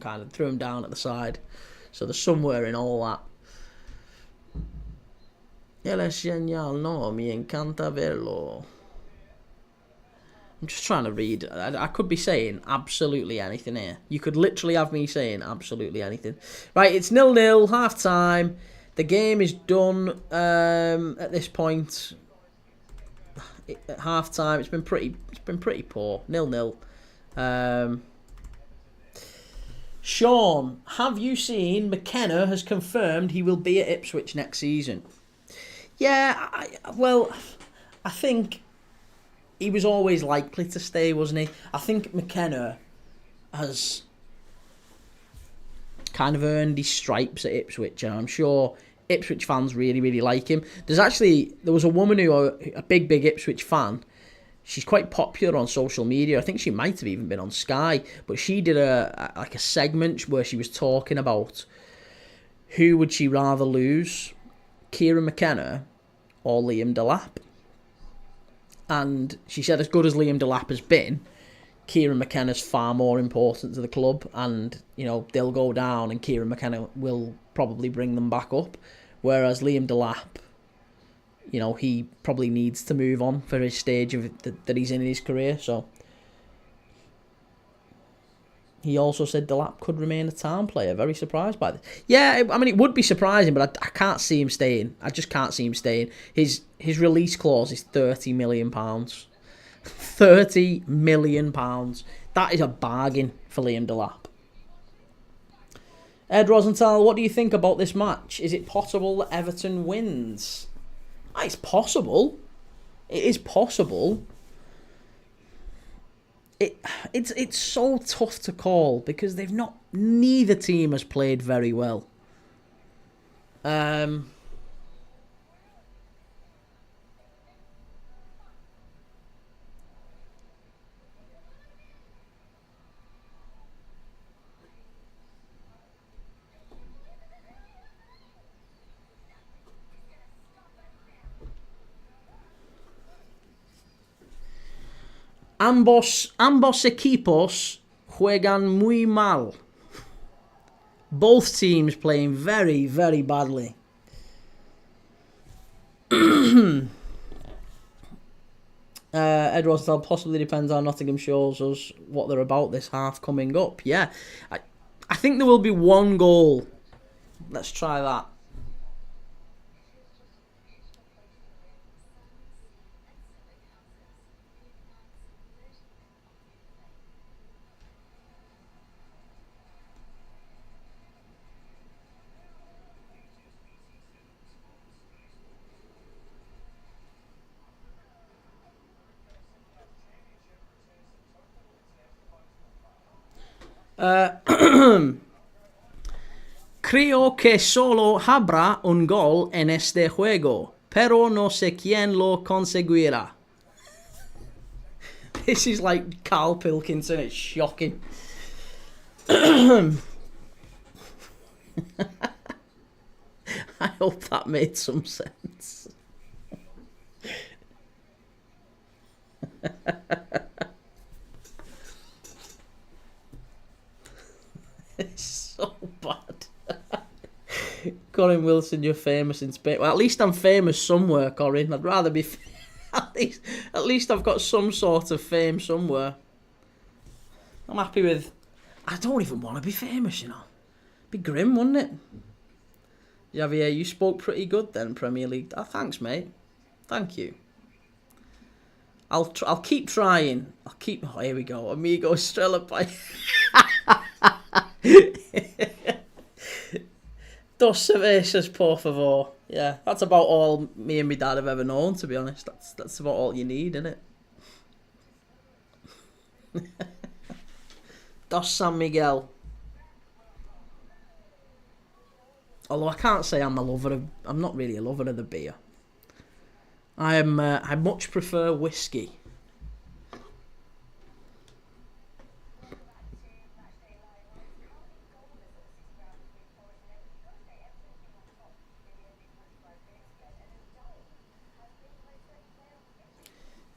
down at the side. So they're somewhere in all that. Él es genial, no, me encanta verlo. I'm just trying to read. I could be saying absolutely anything here. You could literally have me saying absolutely anything. Right, it's 0-0, half time. The game is done at this point. At half time, it's been pretty poor. 0-0. Sean, have you seen McKenna has confirmed he will be at Ipswich next season? Yeah, I think he was always likely to stay, wasn't he? I think McKenna has kind of earned his stripes at Ipswich, and I'm sure Ipswich fans really, really like him. There was a woman a big Ipswich fan. She's quite popular on social media. I think she might have even been on Sky, but she did a segment where she was talking about who would she rather lose, Kieran McKenna or Liam Delap. And she said, as good as Liam Delap has been, Kieran McKenna's far more important to the club, and they'll go down and Kieran McKenna will probably bring them back up, whereas Liam Delap, he probably needs to move on for his stage that he's in his career. So he also said Delap could remain a Town player. Very surprised by this. Yeah, I mean, it would be surprising, but I can't see him staying. I just can't see him staying. His release clause is £30 million. £30 million. That is a bargain for Liam Delap. Ed Rosenthal, what do you think about this match? Is it possible that Everton wins? It's possible. It is possible. It's so tough to call because neither team has played very well. Ambos equipos juegan muy mal. Both teams playing very, very badly. Ed Rosenthal, possibly depends how Nottingham shows us what they're about this half coming up. Yeah, I think there will be one goal. Let's try that. Creo que solo habrá un gol en este juego, pero no sé quién lo conseguirá. This is like Carl Pilkington, it's shocking. I hope that made some sense. It's so bad. Corin Wilson, you're famous in Spain. Well, at least I'm famous somewhere, Corin. I'd rather be... at least I've got some sort of fame somewhere. I'm happy with... I don't even want to be famous, It'd be grim, wouldn't it? Javier, you spoke pretty good then, Premier League. Oh, thanks, mate. Thank you. I'll keep trying. Oh, here we go. Amigo Estrella by... Dos cervezas, por favor. Yeah, that's about all me and my dad have ever known, to be honest. That's about all you need, isn't it? Dos San Miguel. Although I can't say I'm not really a lover of the beer. I much prefer whiskey.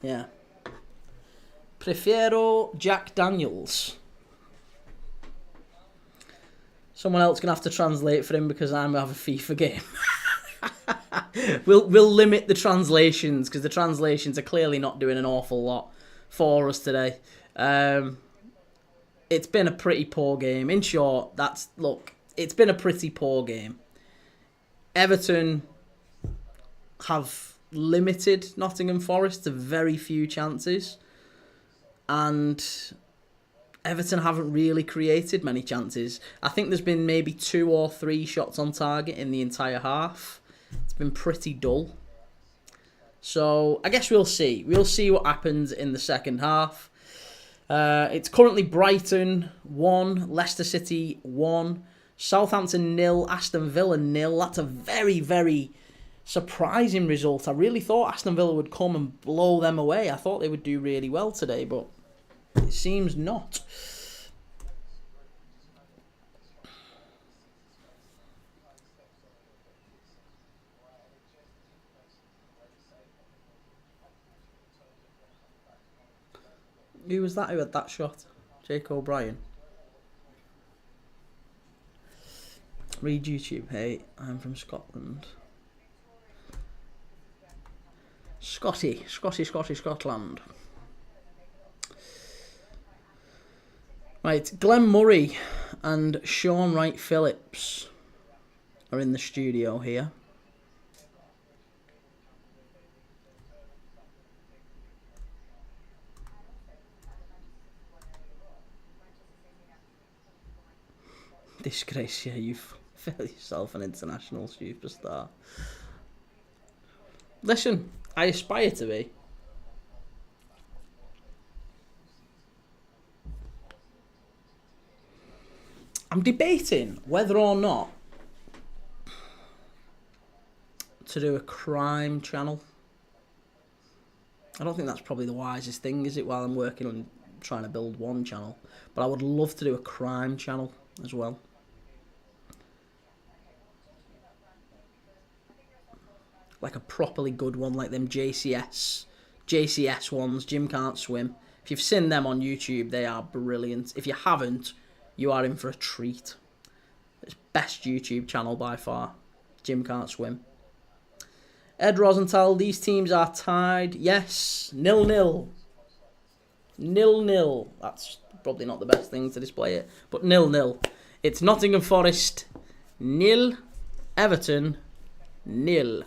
Yeah. Prefiero Jack Daniels. Someone else gonna have to translate for him because I'm gonna have a FIFA game. We'll limit the translations because the translations are clearly not doing an awful lot for us today. It's been a pretty poor game. In short, it's been a pretty poor game. Everton have limited Nottingham Forest to very few chances, and Everton haven't really created many chances. I think there's been maybe 2 or 3 shots on target in the entire half. It's been pretty dull. So I guess we'll see. We'll see what happens in the second half. It's currently Brighton 1, Leicester City 1, Southampton 0, Aston Villa 0. That's a very, very surprising result. I really thought Aston Villa would come and blow them away. I thought they would do really well today, but it seems not. Who was that who had that shot? Jake O'Brien. Read YouTube. Hey, I'm from Scotland. Scotland. Right, Glenn Murray and Sean Wright Phillips are in the studio here. Disgrace, yeah, you've felt yourself an international superstar. Listen, I aspire to be. I'm debating whether or not to do a crime channel. I don't think that's probably the wisest thing, is it, while I'm working on trying to build one channel. But I would love to do a crime channel as well. Like a properly good one, like them JCS ones, Jim Can't Swim. If you've seen them on YouTube, they are brilliant. If you haven't, you are in for a treat. It's best YouTube channel by far. Jim Can't Swim. Ed Rosenthal, these teams are tied. Yes, 0-0. 0-0. That's probably not the best thing to display it, but 0-0. It's Nottingham Forest 0, Everton 0.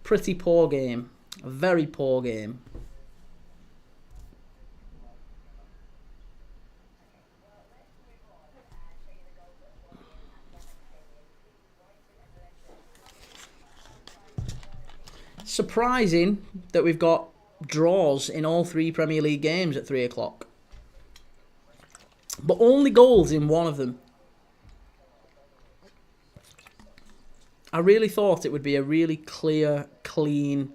Pretty poor game. A very poor game. Surprising that we've got draws in all 3 Premier League games at 3 o'clock. But only goals in one of them. I really thought it would be a really clear, clean,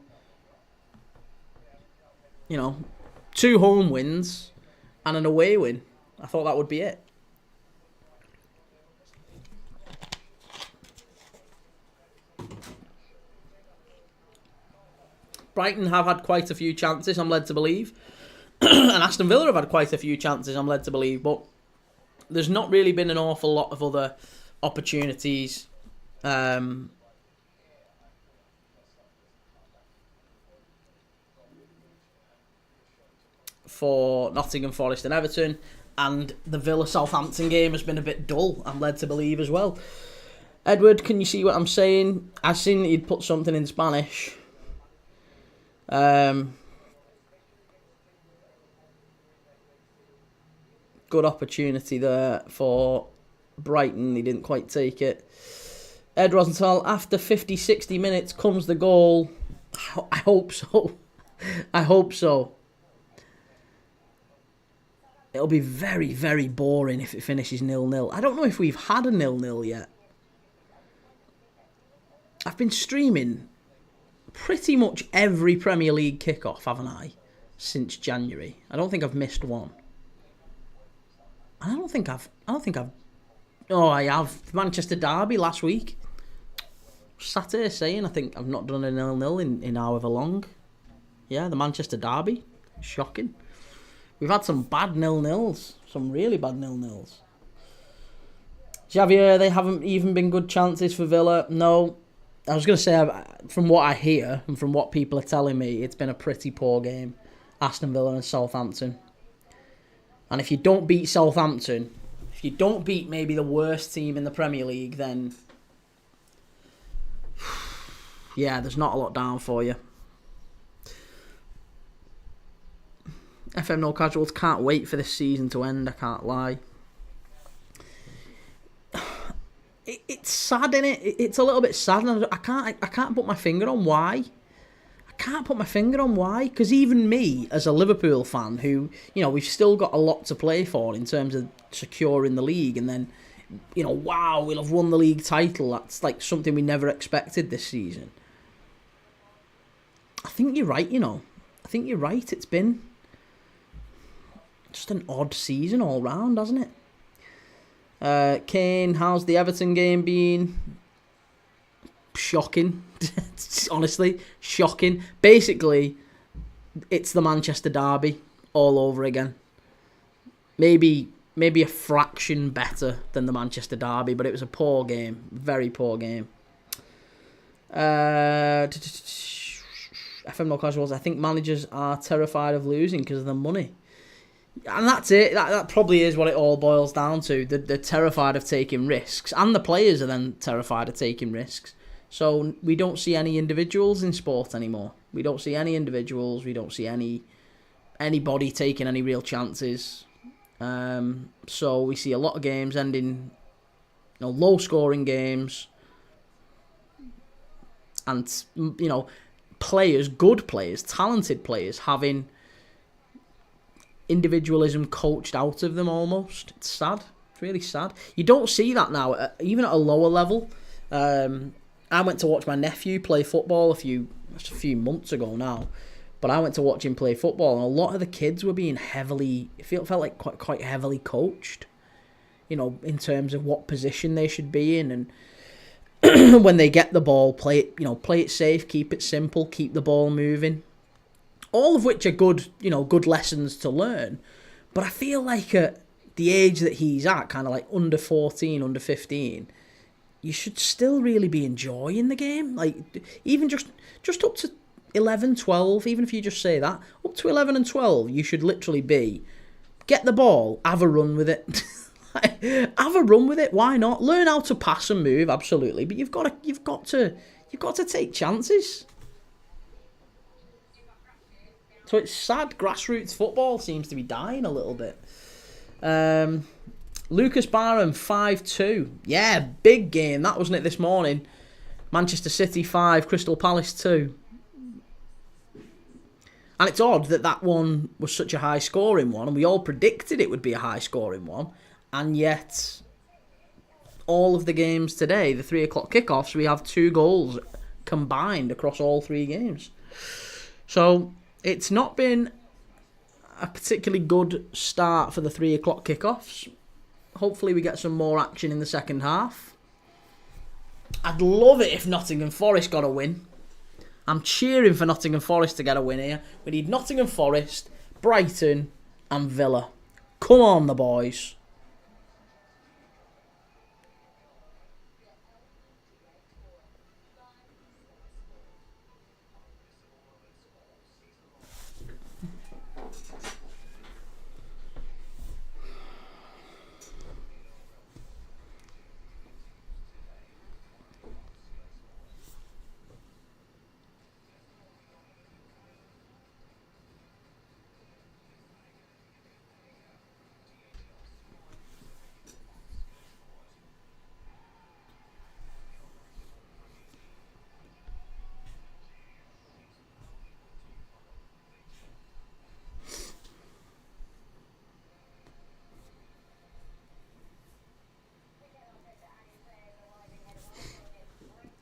2 home wins and an away win. I thought that would be it. Brighton have had quite a few chances, I'm led to believe. And Aston Villa have had quite a few chances, I'm led to believe. But there's not really been an awful lot of other opportunities. For Nottingham Forest and Everton, and the Villa Southampton game has been a bit dull, I'm led to believe as well. Edward, can you see what I'm saying? I've seen that you'd put something in Spanish. Good opportunity there for Brighton. He didn't quite take it. Ed Rosenthal, after 50-60 minutes comes the goal. I hope so. I hope so. It'll be very, very boring if it finishes 0-0. I don't know if we've had a 0-0 yet. I've been streaming pretty much every Premier League kickoff, haven't I? Since January. I don't think I've missed one. I don't think I've... Oh, I have. Manchester Derby last week. Sat here saying I think I've not done a 0-0 in however long. Yeah, the Manchester Derby. Shocking. We've had some bad 0-0s. Some really bad 0-0s. Javier, they haven't even been good chances for Villa. No. I was going to say, from what I hear and from what people are telling me, it's been a pretty poor game. Aston Villa and Southampton. And if you don't beat Southampton, if you don't beat maybe the worst team in the Premier League, then yeah, there's not a lot down for you. FM No Casuals can't wait for this season to end, I can't lie. It's sad, innit? It's a little bit sad, and I can't put my finger on why. Because even me, as a Liverpool fan, who, we've still got a lot to play for in terms of securing the league, and then, wow, we'll have won the league title. That's like something we never expected this season. I think you're right, I think you're right. It's been just an odd season all round, hasn't it? Kane, how's the Everton game been? Shocking. Honestly, shocking. Basically, it's the Manchester derby all over again. Maybe a fraction better than the Manchester derby, but it was a poor game. Very poor game. FM No Casuals, I think managers are terrified of losing because of the money. And that's it. That probably is what it all boils down to. They're terrified of taking risks. And the players are then terrified of taking risks. So we don't see any individuals in sport anymore. We don't see any individuals. We don't see anybody taking any real chances. So we see a lot of games ending, low-scoring games. And, players, good players, talented players, having individualism coached out of them almost. It's sad. It's really sad. You don't see that now, even at a lower level. I went to watch my nephew play football a few months ago now, but I went to watch him play football, and a lot of the kids were being felt like quite heavily coached, in terms of what position they should be in, and when they get the ball, play it safe, keep it simple, keep the ball moving. All of which are good, good lessons to learn. But I feel like at the age that he's at, kind of like under 14, under 15, you should still really be enjoying the game. Like, even just up to 11, 12, even if you just say that, up to 11 and 12, you should literally be, get the ball, have a run with it. Have a run with it, why not? Learn how to pass and move, absolutely. But you've got to take chances. So it's sad. Grassroots football seems to be dying a little bit. Lucas Barham, 5-2. Yeah, big game. That wasn't it this morning. Manchester City 5, Crystal Palace 2. And it's odd that one was such a high-scoring one, and we all predicted it would be a high-scoring one. And yet, all of the games today, the 3 o'clock kickoffs, we have 2 goals combined across all 3 games. So it's not been a particularly good start for the 3 o'clock kickoffs. Hopefully we get some more action in the second half. I'd love it if Nottingham Forest got a win. I'm cheering for Nottingham Forest to get a win here. We need Nottingham Forest, Brighton and Villa. Come on, the boys.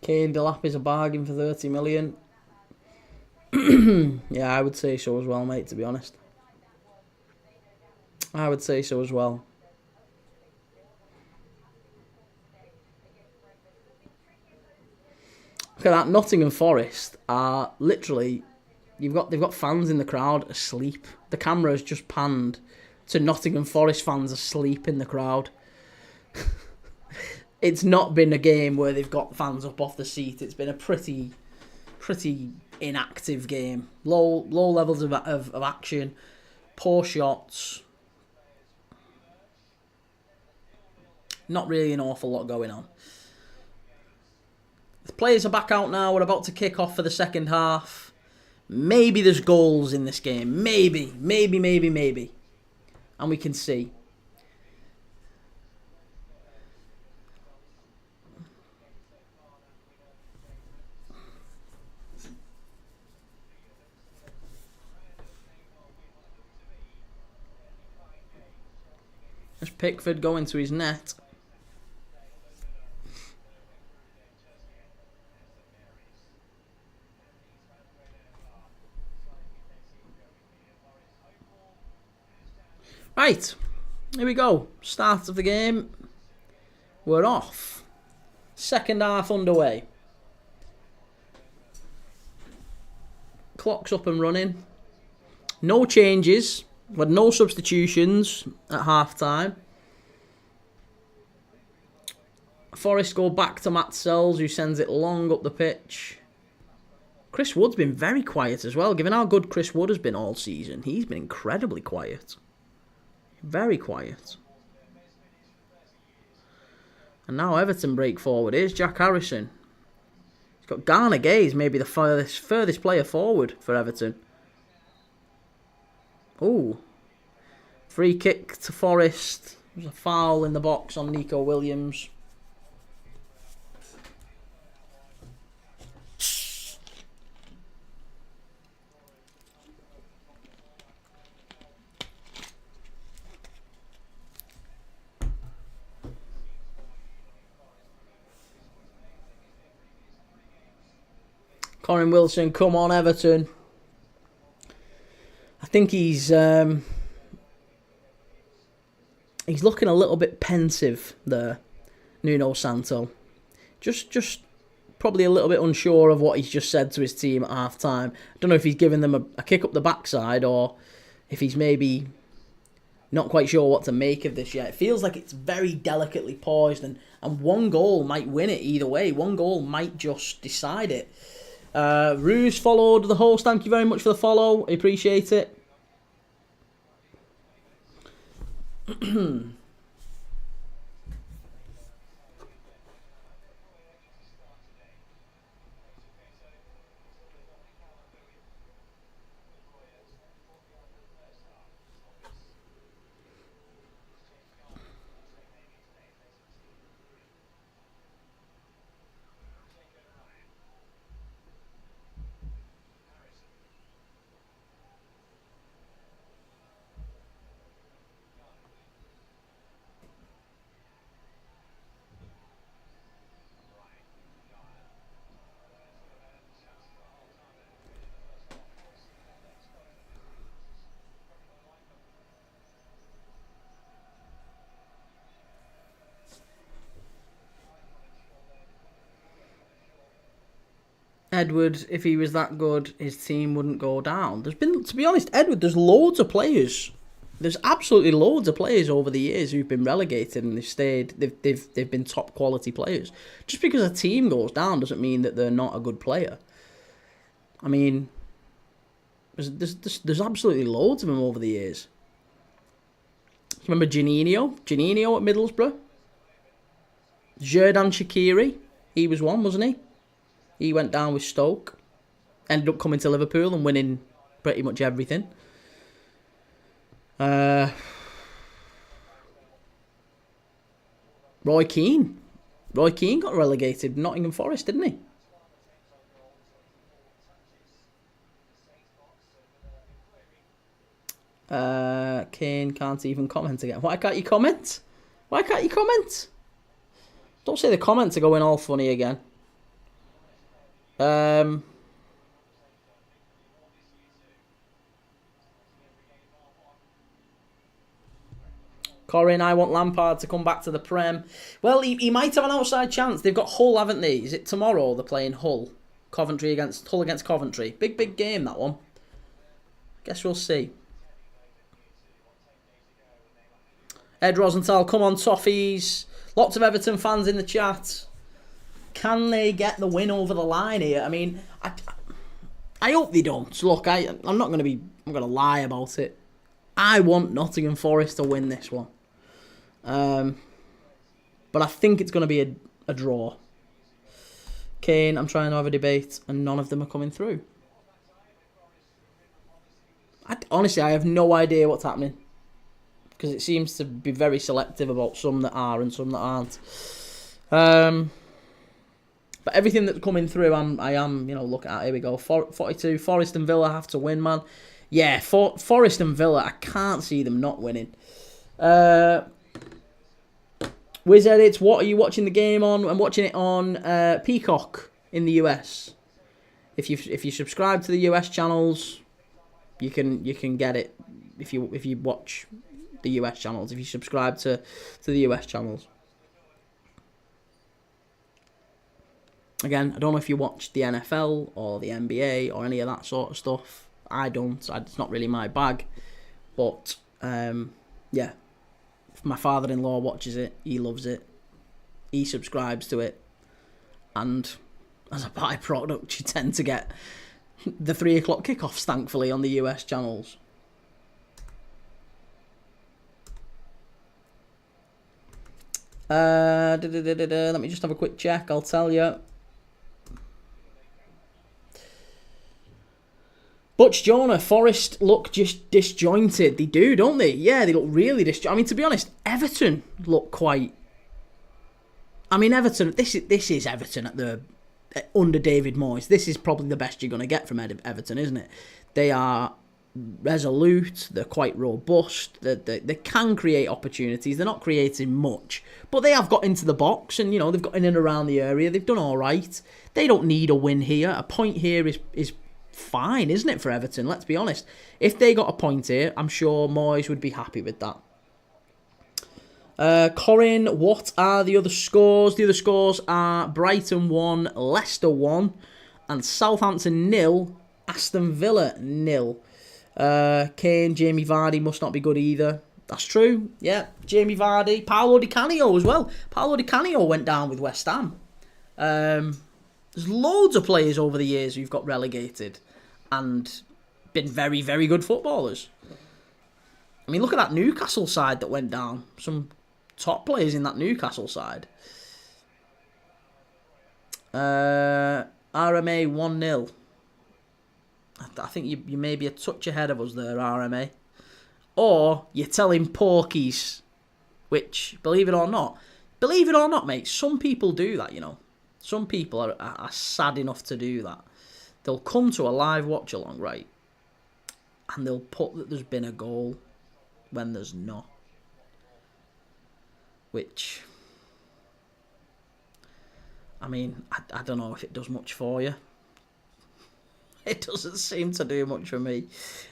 Kane Delap is a bargain for 30 million. Yeah, I would say so as well, mate, to be honest. I would say so as well. Look at that. Nottingham Forest are literally... they've got fans in the crowd asleep. The camera has just panned to Nottingham Forest fans asleep in the crowd. It's not been a game where they've got fans up off the seat. It's been a pretty inactive game. Low levels of action, poor shots. Not really an awful lot going on. The players are back out now. We're about to kick off for the second half. Maybe there's goals in this game. Maybe. And we can see. There's Pickford going to his net. Right, here we go. Start of the game. We're off. Second half underway. Clock's up and running. No changes. We had no substitutions at half time. Forest go back to Matt Sells, who sends it long up the pitch. Chris Wood's been very quiet as well. Given how good Chris Wood has been all season, he's been incredibly quiet. Very quiet. And now Everton break forward. Here's Jack Harrison. He's got Garner Gaze, maybe the furthest player forward for Everton. Ooh. Free kick to Forest. There's a foul in the box on Nico Williams. Corin Wilson, come on Everton. I think he's looking a little bit pensive there, Nuno Santo. Just probably a little bit unsure of what he's just said to his team at half time. I don't know if he's given them a kick up the backside or if he's maybe not quite sure what to make of this yet. It feels like it's very delicately poised and one goal might win it either way. One goal might just decide it. Ruse followed the host. Thank you very much for the follow. I appreciate it. Edward, if he was that good, his team wouldn't go down. There's been, to be honest, Edward, there's loads of players. There's absolutely loads of players over the years who've been relegated and they've stayed. They've been top quality players. Just because a team goes down doesn't mean that they're not a good player. I mean, there's absolutely loads of them over the years. Remember Janino? Janino at Middlesbrough? Xherdan Shaqiri? He was one, wasn't he? He went down with Stoke. Ended up coming to Liverpool and winning pretty much everything. Roy Keane. Roy Keane got relegated. Nottingham Forest, didn't he? Kane can't even comment again. Why can't you comment? Why can't you comment? Don't say the comments are going all funny again. Corin, I want Lampard to come back to the Prem. Well, he might have an outside chance. They've got Hull, haven't they? Is it tomorrow they're playing Hull? Hull against Coventry. Big game, that one. Guess we'll see. Ed Rosenthal, come on, Toffees. Lots of Everton fans in the chat. Can they get the win over the line here? I mean, I hope they don't. Look, I'm not going to lie about it. I want Nottingham Forest to win this one. But I think it's going to be a draw. Kane, I'm trying to have a debate, and none of them are coming through. Honestly, I have no idea what's happening. Because it seems to be very selective about some that are and some that aren't. But everything that's coming through, I am looking at. Here we go. 42. Forest and Villa have to win, man. Yeah, Forest and Villa, I can't see them not winning. Wiz Edits, what are you watching the game on? I'm watching it on Peacock in the US. If you subscribe to the US channels, you can get it if you watch the US channels. If you subscribe to the US channels. Again, I don't know if you watch the NFL or the NBA or any of that sort of stuff. I don't. It's not really my bag. But yeah. My father-in-law watches it. He loves it. He subscribes to it. And as a byproduct, you tend to get the 3 o'clock kickoffs, thankfully, on the US channels. Let me just have a quick check. I'll tell you. Butch Jonah, Forest look just disjointed. They do, don't they? Yeah, they look really disjointed. I mean, to be honest, Everton look quite... I mean, Everton, this is Everton under David Moyes. This is probably the best you're going to get from Everton, isn't it? They are resolute. They're quite robust. They can create opportunities. They're not creating much. But they have got into the box and, they've got in and around the area. They've done all right. They don't need a win here. A point here is fine, isn't it, for Everton? Let's be honest. If they got a point here, I'm sure Moyes would be happy with that. Corin, what are the other scores? The other scores are Brighton 1, Leicester 1, and Southampton 0, Aston Villa 0. Kane, Jamie Vardy must not be good either. That's true. Yeah, Jamie Vardy. Paolo Di Canio as well. Paolo Di Canio went down with West Ham. There's loads of players over the years who've got relegated and been very, very good footballers. I mean, look at that Newcastle side that went down. Some top players in that Newcastle side. RMA 1-0. I think you may be a touch ahead of us there, RMA. Or you're telling porkies, which, believe it or not, mate, some people do that, Some people are sad enough to do that. They'll come to a live watch-along, right? And they'll put that there's been a goal when there's not. Which, I mean, I don't know if it does much for you. It doesn't seem to do much for me.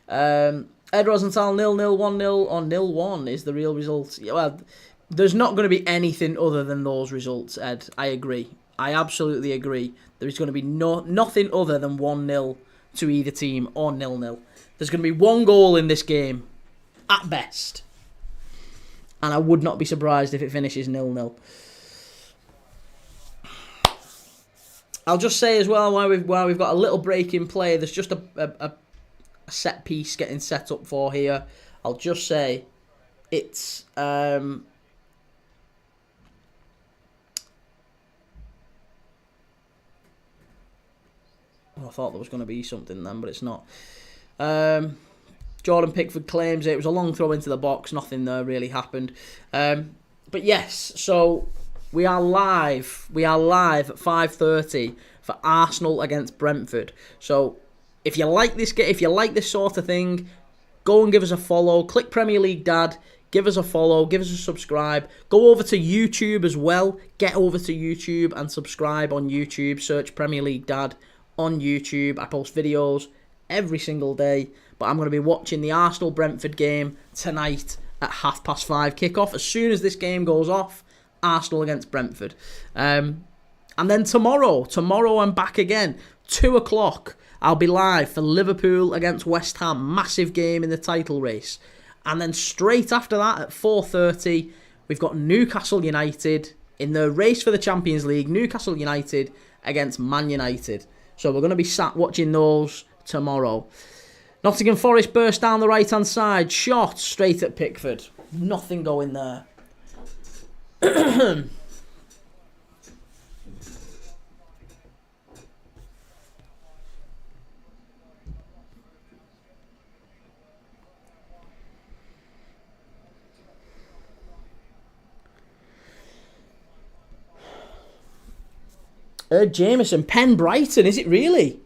Ed Rosenthal, 0-0, 1-0, or 0-1 is the real result. Well, there's not going to be anything other than those results, Ed. I agree. I absolutely agree. There is going to be nothing other than 1-0 to either team or 0-0. There's going to be one goal in this game, at best. And I would not be surprised if it finishes 0-0. I'll just say as well, while we've got a little break in play, there's just a set piece getting set up for here. I'll just say it's... I thought there was going to be something then, but it's not. Jordan Pickford claims it was a long throw into the box. Nothing there really happened. But yes, so we are live. We are live at 5:30 for Arsenal against Brentford. So if you like this, if you like this sort of thing, go and give us a follow. Click Premier League Dad. Give us a follow. Give us a subscribe. Go over to YouTube as well. Get over to YouTube and subscribe on YouTube. Search Premier League Dad on YouTube. I post videos every single day, but I'm going to be watching the Arsenal-Brentford game tonight at 5:30 kickoff. As soon as this game goes off, Arsenal against Brentford. And then tomorrow I'm back again. 2 o'clock, I'll be live for Liverpool against West Ham. Massive game in the title race. And then straight after that at 4:30, we've got Newcastle United in the race for the Champions League. Newcastle United against Man United. So we're going to be sat watching those tomorrow. Nottingham Forest burst down the right-hand side. Shot straight at Pickford. Nothing going there. Jameson, pen Brighton. Is it really?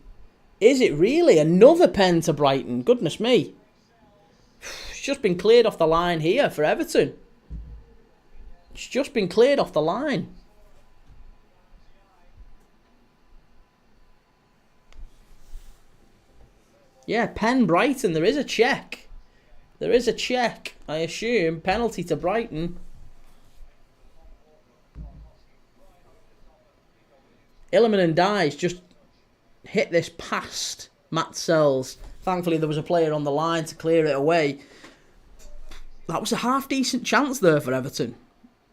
Is it really? Another pen to Brighton. Goodness me. It's just been cleared off the line here for Everton. It's just been cleared off the line. Yeah, pen Brighton. There is a check. There is a check, I assume. Penalty to Brighton. Illiman and Dice just hit this past Matt Sells. Thankfully, there was a player on the line to clear it away. That was a half-decent chance there for Everton.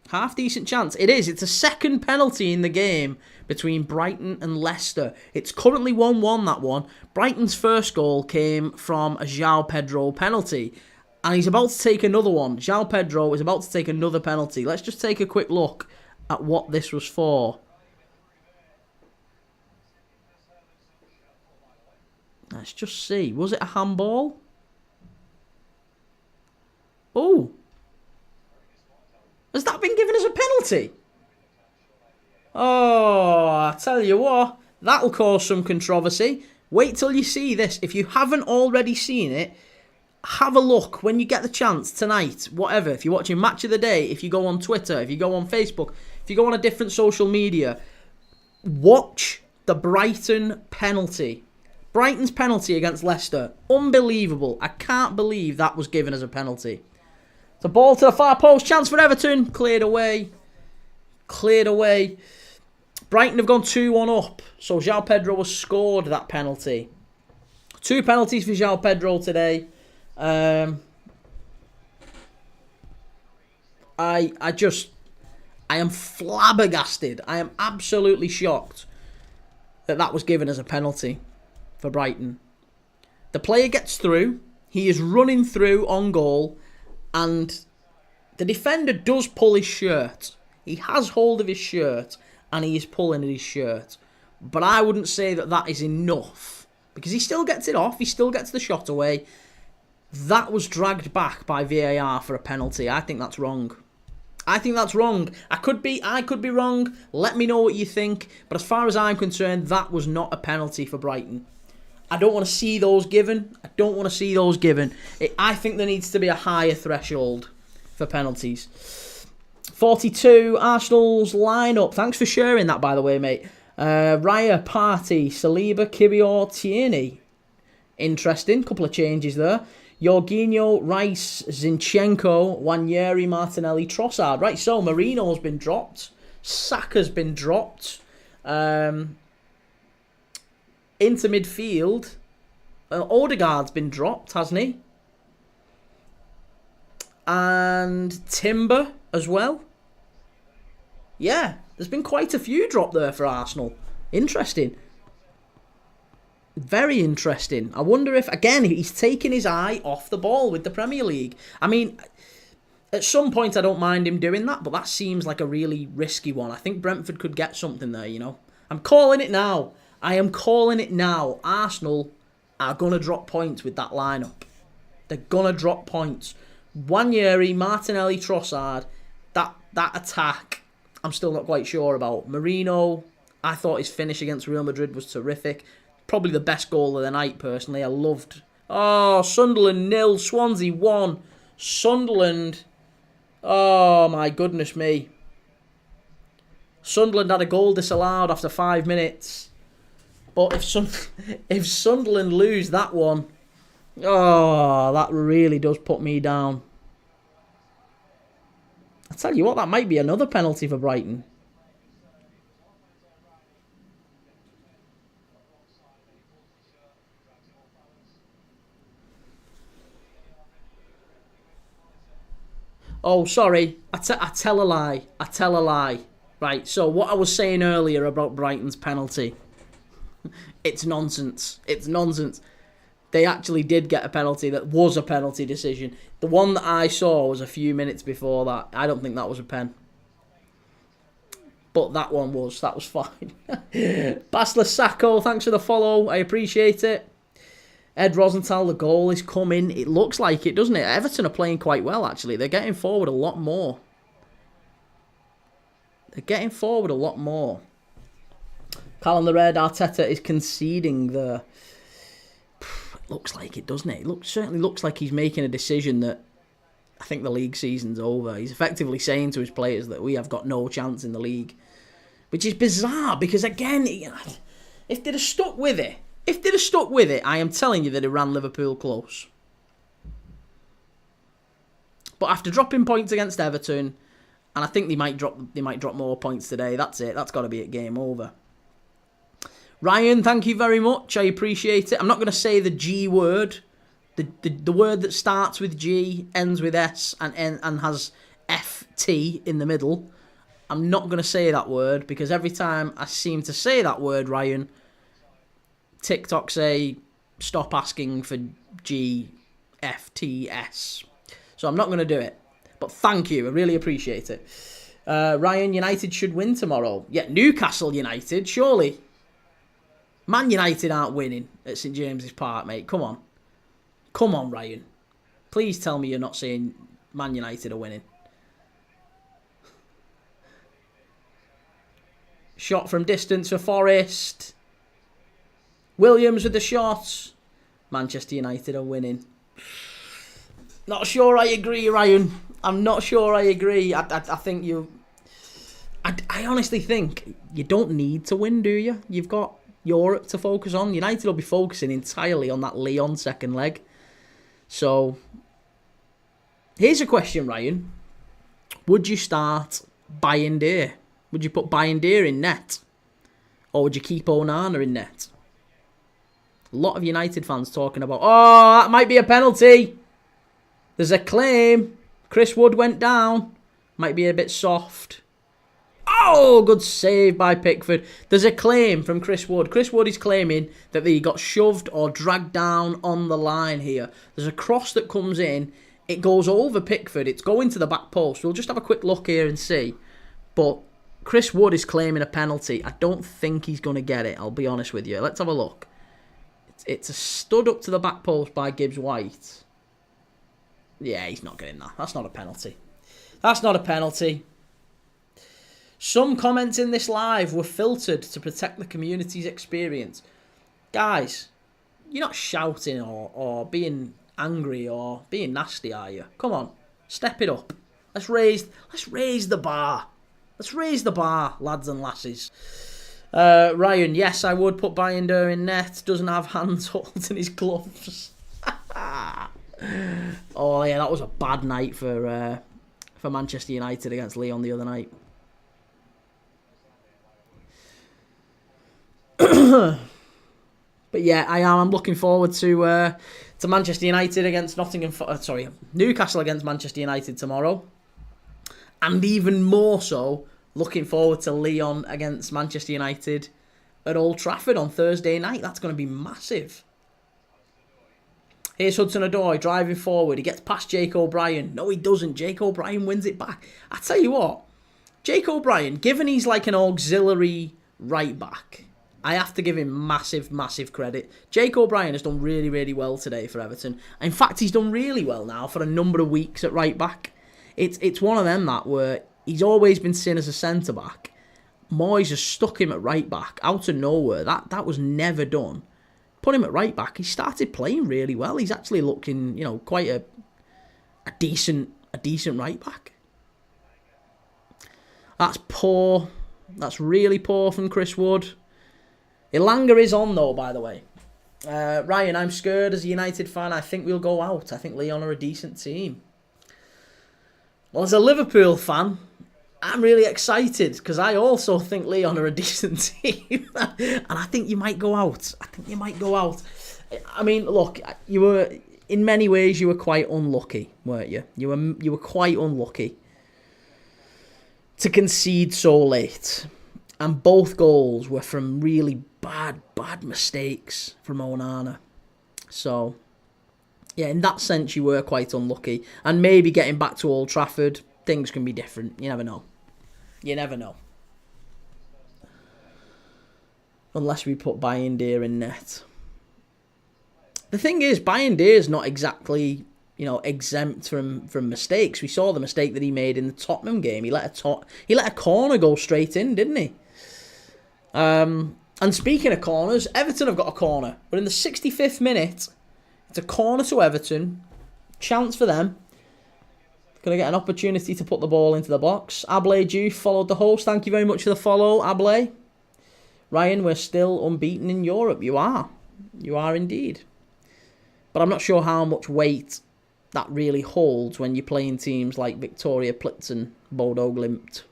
Half-decent chance. It is. It's a second penalty in the game between Brighton and Leicester. It's currently 1-1, that one. Brighton's first goal came from a João Pedro penalty. And he's about to take another one. João Pedro is about to take another penalty. Let's just take a quick look at what this was for. Let's just see. Was it a handball? Oh. Has that been given as a penalty? Oh, I tell you what. That'll cause some controversy. Wait till you see this. If you haven't already seen it, have a look when you get the chance tonight. Whatever. If you're watching Match of the Day, if you go on Twitter, if you go on Facebook, if you go on a different social media, watch the Brighton penalty. Brighton's penalty against Leicester. Unbelievable. I can't believe that was given as a penalty. The ball to the far post. Chance for Everton. Cleared away. Cleared away. Brighton have gone 2-1 up. So João Pedro has scored that penalty. 2 penalties for João Pedro today. I am flabbergasted. I am absolutely shocked that was given as a penalty for Brighton. The player gets through. He is running through on goal. And the defender does pull his shirt. He has hold of his shirt. And he is pulling at his shirt. But I wouldn't say that is enough. Because he still gets it off. He still gets the shot away. That was dragged back by VAR for a penalty. I think that's wrong. I think that's wrong. I could be wrong. Let me know what you think. But as far as I'm concerned, that was not a penalty for Brighton. I don't want to see those given. I think there needs to be a higher threshold for penalties. 42, Arsenal's lineup. Thanks for sharing that, by the way, mate. Raya, Partey, Saliba, Kiwior, Tierney. Interesting. Couple of changes there. Jorginho, Rice, Zinchenko, Nwaneri, Martinelli, Trossard. Right, so Marino's been dropped. Saka's been dropped. Into midfield, Odegaard's been dropped, hasn't he? And Timber as well. Yeah, there's been quite a few dropped there for Arsenal. Interesting. Very interesting. I wonder if, again, he's taking his eye off the ball with the Premier League. I mean, at some point I don't mind him doing that, but that seems like a really risky one. I think Brentford could get something there, you know. I'm calling it now. I am calling it now. Arsenal are going to drop points with that lineup. They're going to drop points. Nwaneri, Martinelli, Trossard, that attack, I'm still not quite sure about. Marino, I thought his finish against Real Madrid was terrific. Probably the best goal of the night, personally. I loved. Oh, Sunderland 0, Swansea 1. Sunderland. Oh, my goodness me. Sunderland had a goal disallowed after 5 minutes. But if Sunderland lose that one, oh, that really does put me down. I tell you what, that might be another penalty for Brighton. Oh, sorry. I tell a lie. Right, so what I was saying earlier about Brighton's penalty, it's nonsense. they actually did get a penalty that was a penalty decision. The one that I saw was a few minutes before that. I don't think that was a pen. But that one was. That was fine. Basler Sacco, thanks for the follow. I appreciate it. Ed Rosenthal, the goal is coming. It looks like it, doesn't it? Everton are playing quite well, actually. They're getting forward a lot more. Callum the Red, Arteta is conceding the... It looks like it, doesn't it? It certainly looks like he's making a decision that I think the league season's over. He's effectively saying to his players that we have got no chance in the league. Which is bizarre because, again, if they'd have stuck with it, I am telling you that it ran Liverpool close. But after dropping points against Everton, and I think they might drop more points today, that's it. That's got to be it, game over. Ryan, thank you very much. I appreciate it. I'm not going to say the G word. The word that starts with G, ends with S, and has FT in the middle. I'm not going to say that word because every time I seem to say that word, Ryan, TikTok say, stop asking for GFTS. So I'm not going to do it. But thank you. I really appreciate it. Ryan, United should win tomorrow. Yeah, Newcastle United, surely. Man United aren't winning at St James's Park, mate. Come on. Come on, Ryan. Please tell me you're not saying Man United are winning. Shot from distance for Forest. Williams with the shot. Manchester United are winning. Not sure I agree, Ryan. I'm not sure I agree. I think you... I honestly think you don't need to win, do you? You've got Europe to focus on. United will be focusing entirely on that Lyon second leg. So, here's a question, Ryan. Would you start Bayindir? Would you put Bayindir in net? Or would you keep Onana in net? A lot of United fans talking about, oh, that might be a penalty. There's a claim. Chris Wood went down. Might be a bit soft. Oh, good save by Pickford. There's a claim from Chris Wood. Chris Wood is claiming that he got shoved or dragged down on the line here. There's a cross that comes in. It goes over Pickford. It's going to the back post. We'll just have a quick look here and see. But Chris Wood is claiming a penalty. I don't think he's going to get it, I'll be honest with you. Let's have a look. It's a stud up to the back post by Gibbs White. Yeah, he's not getting that. That's not a penalty. That's not a penalty. Some comments in this live were filtered to protect the community's experience. Guys, you're not shouting or being angry or being nasty, are you? Come on, step it up. Let's raise the bar. Let's raise the bar, lads and lasses. Ryan, yes, I would put Bayindir in net. Doesn't have hands holding his gloves. Oh yeah, that was a bad night for Manchester United against Lyon the other night. But yeah, I'm looking forward to Manchester United against Newcastle against Manchester United tomorrow, and even more so looking forward to Lyon against Manchester United at Old Trafford on Thursday night. That's going to be massive. Here's Hudson-Odoi driving forward. He gets past Jake O'Brien. No, he doesn't. Jake O'Brien wins it back. I tell you what, Jake O'Brien, given he's like an auxiliary right back, I have to give him massive, massive credit. Jake O'Brien has done really, really well today for Everton. In fact, he's done really well now for a number of weeks at right back. It's one of them that where he's always been seen as a centre-back. Moyes has stuck him at right back out of nowhere. That was never done. Put him at right back. He started playing really well. He's actually looking, quite a decent right back. That's poor. That's really poor from Chris Wood. Ilanga is on though, by the way. Ryan, I'm scared as a United fan. I think we'll go out. I think Lyon are a decent team. Well, as a Liverpool fan, I'm really excited because I also think Lyon are a decent team. And I think you might go out. I mean, look, in many ways you were quite unlucky, weren't you? You were quite unlucky to concede so late. And both goals were from really bad mistakes from Onana. So, yeah, in that sense, you were quite unlucky. And maybe getting back to Old Trafford, things can be different. You never know. You never know. Unless we put Bayindir in net. The thing is, Bayindir's not exactly, exempt from mistakes. We saw the mistake that he made in the Tottenham game. He let a corner go straight in, didn't he? And speaking of corners, Everton have got a corner. But in the 65th minute, it's a corner to Everton. Chance for them. Going to get an opportunity to put the ball into the box. Ablay Juve followed the host. Thank you very much for the follow, Ablay. Ryan, we're still unbeaten in Europe. You are. You are indeed. But I'm not sure how much weight that really holds when you're playing teams like Victoria Plitzen, Bodo Glimt.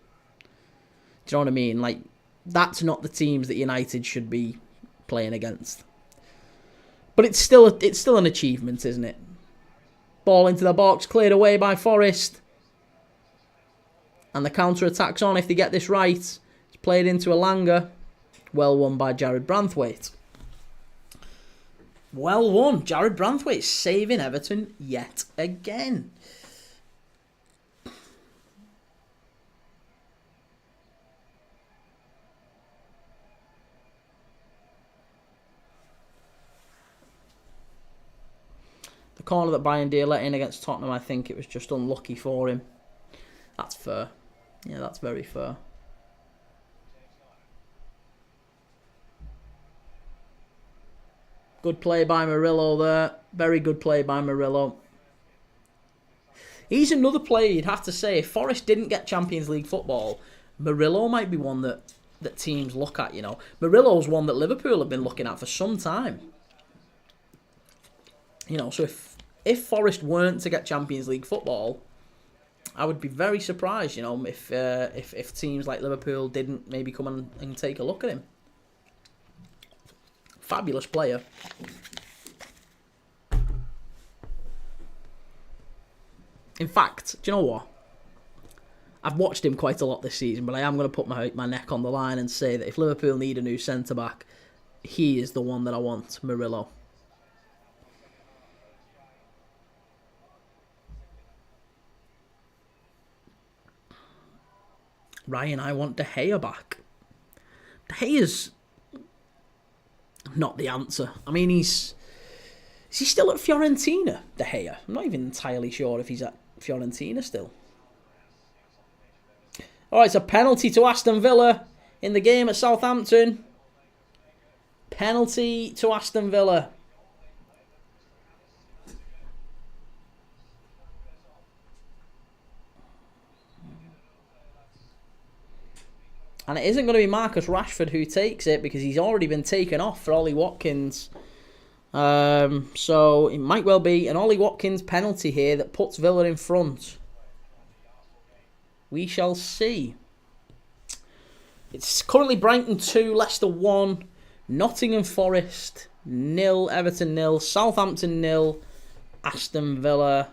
Do you know what I mean? Like, that's not the teams that United should be playing against. But it's still an achievement, isn't it? Ball into the box, cleared away by Forest. And the counter-attack's on if they get this right. It's played into Elanga. Well won by Jared Branthwaite. Well won. Jared Branthwaite saving Everton yet again. The corner that Bayindir let in against Tottenham, I think it was just unlucky for him. That's fair. Yeah, that's very fair. Good play by Murillo there. Very good play by Murillo. He's another player you'd have to say, if Forest didn't get Champions League football, Murillo might be one that teams look at, Murillo's one that Liverpool have been looking at for some time. So if Forest weren't to get Champions League football, I would be very surprised, if teams like Liverpool didn't maybe come and take a look at him. Fabulous player. In fact, do you know what? I've watched him quite a lot this season, but I am going to put my neck on the line and say that if Liverpool need a new centre-back, he is the one that I want, Murillo. Ryan, I want De Gea back. De Gea's not the answer. I mean, is he still at Fiorentina, De Gea? I'm not even entirely sure if he's at Fiorentina still. Alright, it's a penalty to Aston Villa in the game at Southampton. Penalty to Aston Villa. And it isn't going to be Marcus Rashford who takes it because he's already been taken off for Ollie Watkins. So it might well be an Ollie Watkins penalty here that puts Villa in front. We shall see. It's currently Brighton 2, Leicester 1, Nottingham Forest 0, Everton 0, Southampton 0, Aston Villa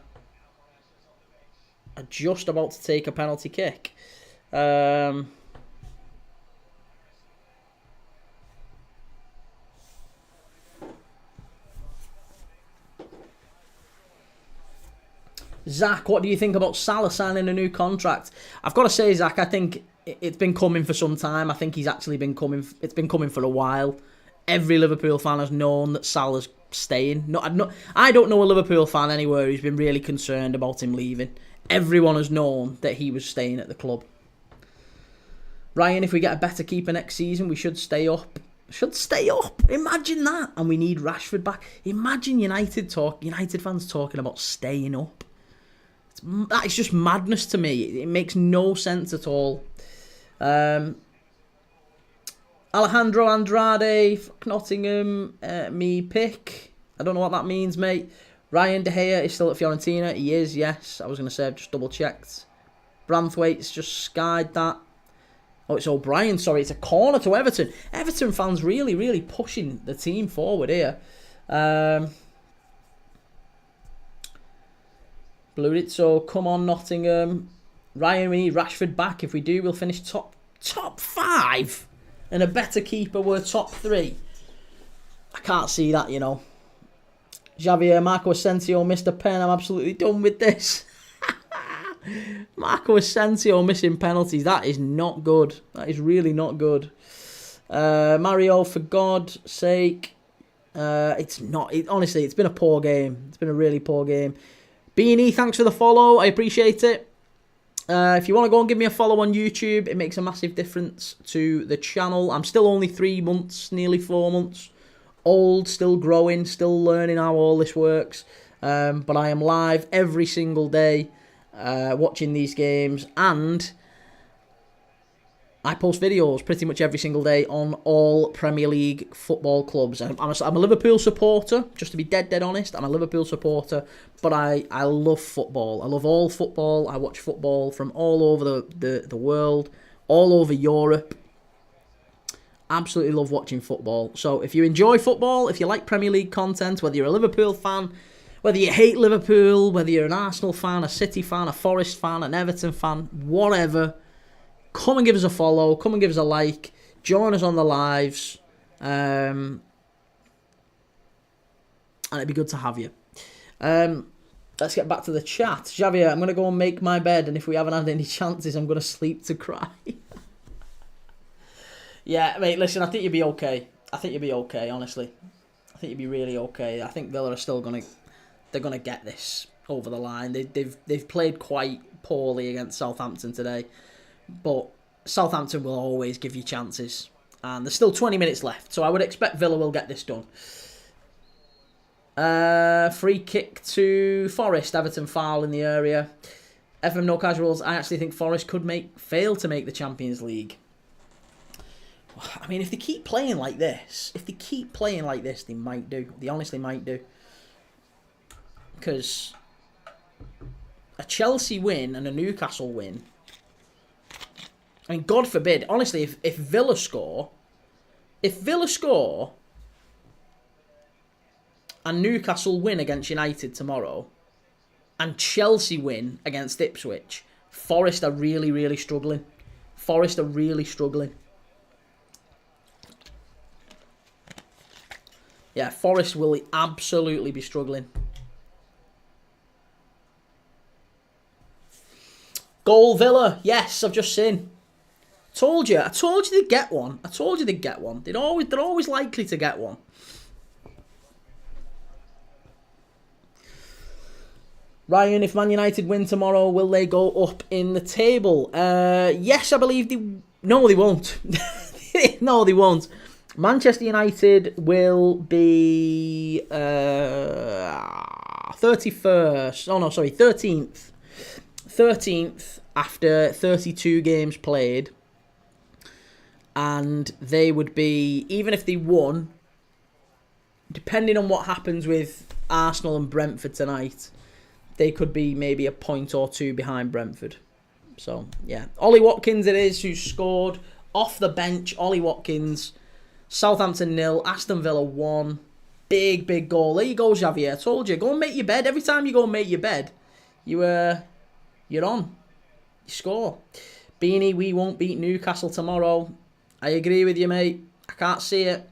are just about to take a penalty kick. Zach, what do you think about Salah signing a new contract? I've got to say, Zach, I think it's been coming for some time. I think he's actually been coming. It's been coming for a while. Every Liverpool fan has known that Salah's staying. I don't know a Liverpool fan anywhere who's been really concerned about him leaving. Everyone has known that he was staying at the club. Ryan, if we get a better keeper next season, we should stay up. Should stay up. Imagine that. And we need Rashford back. Imagine United fans talking about staying up. That is just madness to me. It makes no sense at all. Alejandro Andrade, Nottingham, me pick. I don't know what that means, mate. Ryan De Gea is still at Fiorentina. He is, yes. I was going to say I've just double checked. Branthwaite's just skied that. Oh, it's O'Brien, sorry. It's a corner to Everton. Everton fans really, really pushing the team forward here. Bluditso, come on, Nottingham. Ryan, we need Rashford back. If we do, we'll finish top 5. And a better keeper, we're top 3. I can't see that, Javier, Marco Asensio missed a pen. I'm absolutely done with this. Marco Asensio missing penalties. That is not good. That is really not good. Mario, for God's sake. It's not. Honestly, it's been a poor game. It's been a really poor game. Beanie, thanks for the follow. I appreciate it. If you want to go and give me a follow on YouTube, it makes a massive difference to the channel. I'm still only 3 months, nearly 4 months old, still growing, still learning how all this works. But I am live every single day watching these games, and I post videos pretty much every single day on all Premier League football clubs. I'm a Liverpool supporter, just to be dead honest. I'm a Liverpool supporter, but I love football. I love all football. I watch football from all over the world, all over Europe. Absolutely love watching football. So if you enjoy football, if you like Premier League content, whether you're a Liverpool fan, whether you hate Liverpool, whether you're an Arsenal fan, a City fan, a Forest fan, an Everton fan, whatever, come and give us a follow, come and give us a like, join us on the lives, and it'd be good to have you. Let's get back to the chat. Javier, I'm going to go and make my bed, and if we haven't had any chances, I'm going to sleep to cry. Yeah, mate, listen, I think you'll be okay. I think you'll be okay, honestly. I think you'll be really okay. I think Villa are still they're gonna get this over the line. They've played quite poorly against Southampton today, but Southampton will always give you chances, and there's still 20 minutes left, so I would expect Villa will get this done. Free kick to Forest. Everton foul in the area. FM No Casuals. I actually think Forest could fail to make the Champions League. I mean, if they keep playing like this, they might do. They honestly might do. Because a Chelsea win and a Newcastle win, I mean, God forbid, honestly, if Villa score and Newcastle win against United tomorrow, and Chelsea win against Ipswich, Forest are really, really struggling. Yeah, Forest will absolutely be struggling. Goal Villa. Yes, I've just seen. I told you they'd get one. They're always likely to get one. Ryan, if Man United win tomorrow, will they go up in the table? Yes, I believe they... No, they won't. No, they won't. Manchester United will be 31st. Oh, no, sorry, 13th. 13th after 32 games played. And they would be, even if they won, depending on what happens with Arsenal and Brentford tonight, they could be maybe a point or two behind Brentford. So, yeah. Ollie Watkins it is who scored off the bench. Ollie Watkins. Southampton 0, Aston Villa 1. Big goal. There you go, Javier. I told you. Go and make your bed. Every time you go and make your bed, you're on. You score. Beanie, we won't beat Newcastle tomorrow. I agree with you, mate. I can't see it.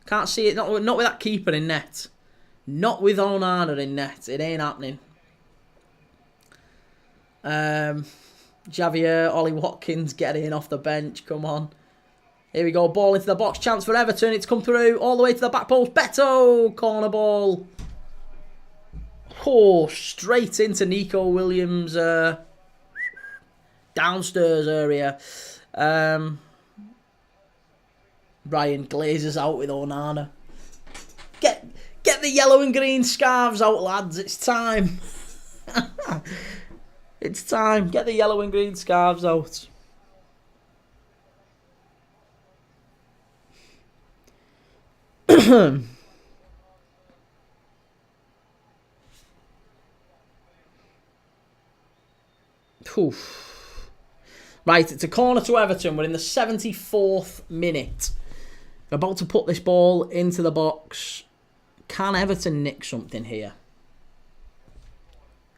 Not with that keeper in net. Not with Onana in net. It ain't happening. Javier, Ollie Watkins, get in off the bench. Come on. Here we go. Ball into the box. Chance for Everton. It's come through all the way to the back post. Beto. Corner ball. Oh, straight into Nico Williams' downstairs area. Ryan glazes out with Onana. Get the yellow and green scarves out, lads. It's time. It's time. Get the yellow and green scarves out. Right, it's a corner to Everton. We're in the 74th minute. We're about to put this ball into the box. Can Everton nick something here?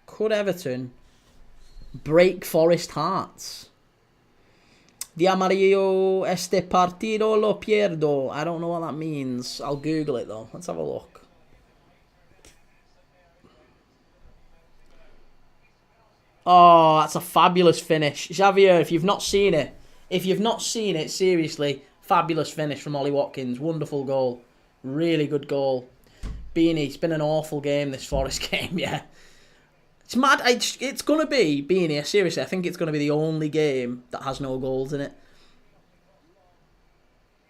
Could Everton break Forest hearts? The amarillo este partido lo pierdo. I don't know what that means. I'll Google it though. Let's have a look. Oh, that's a fabulous finish. Xavier, if you've not seen it, seriously, fabulous finish from Ollie Watkins. Wonderful goal. Really good goal. Beanie, it's been an awful game, this Forest game, yeah. It's mad. It's going to be, Beanie, seriously, I think it's going to be the only game that has no goals in it.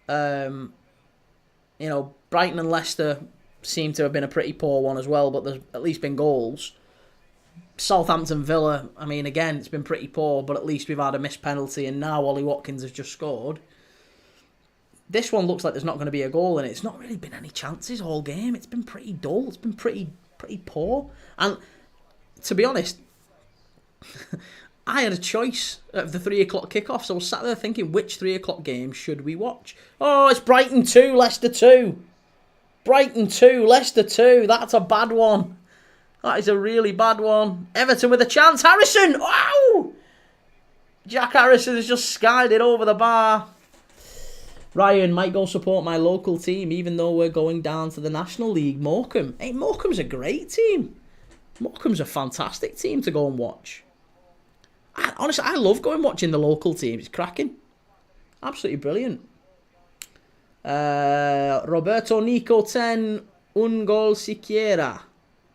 Brighton and Leicester seem to have been a pretty poor one as well, but there's at least been goals. Southampton Villa, I mean, again, it's been pretty poor, but at least we've had a missed penalty, and now Ollie Watkins has just scored. This one looks like there's not going to be a goal in it. It's not really been any chances all game. It's been pretty dull. It's been pretty poor. And to be honest, I had a choice of the 3 o'clock kickoff, so I was sat there thinking, which 3 o'clock game should we watch? Oh, it's Brighton 2, Leicester 2. Brighton 2, Leicester 2. That's a bad one. That is a really bad one. Everton with a chance. Harrison! Wow! Jack Harrison has just skied it over the bar. Ryan, might go support my local team even though we're going down to the National League. Morecambe. Hey, Morecambe's a great team. Morecambe's a fantastic team to go and watch. Honestly, I love going watching the local teams. It's cracking. Absolutely brilliant. Roberto Nico 10, un gol siquiera.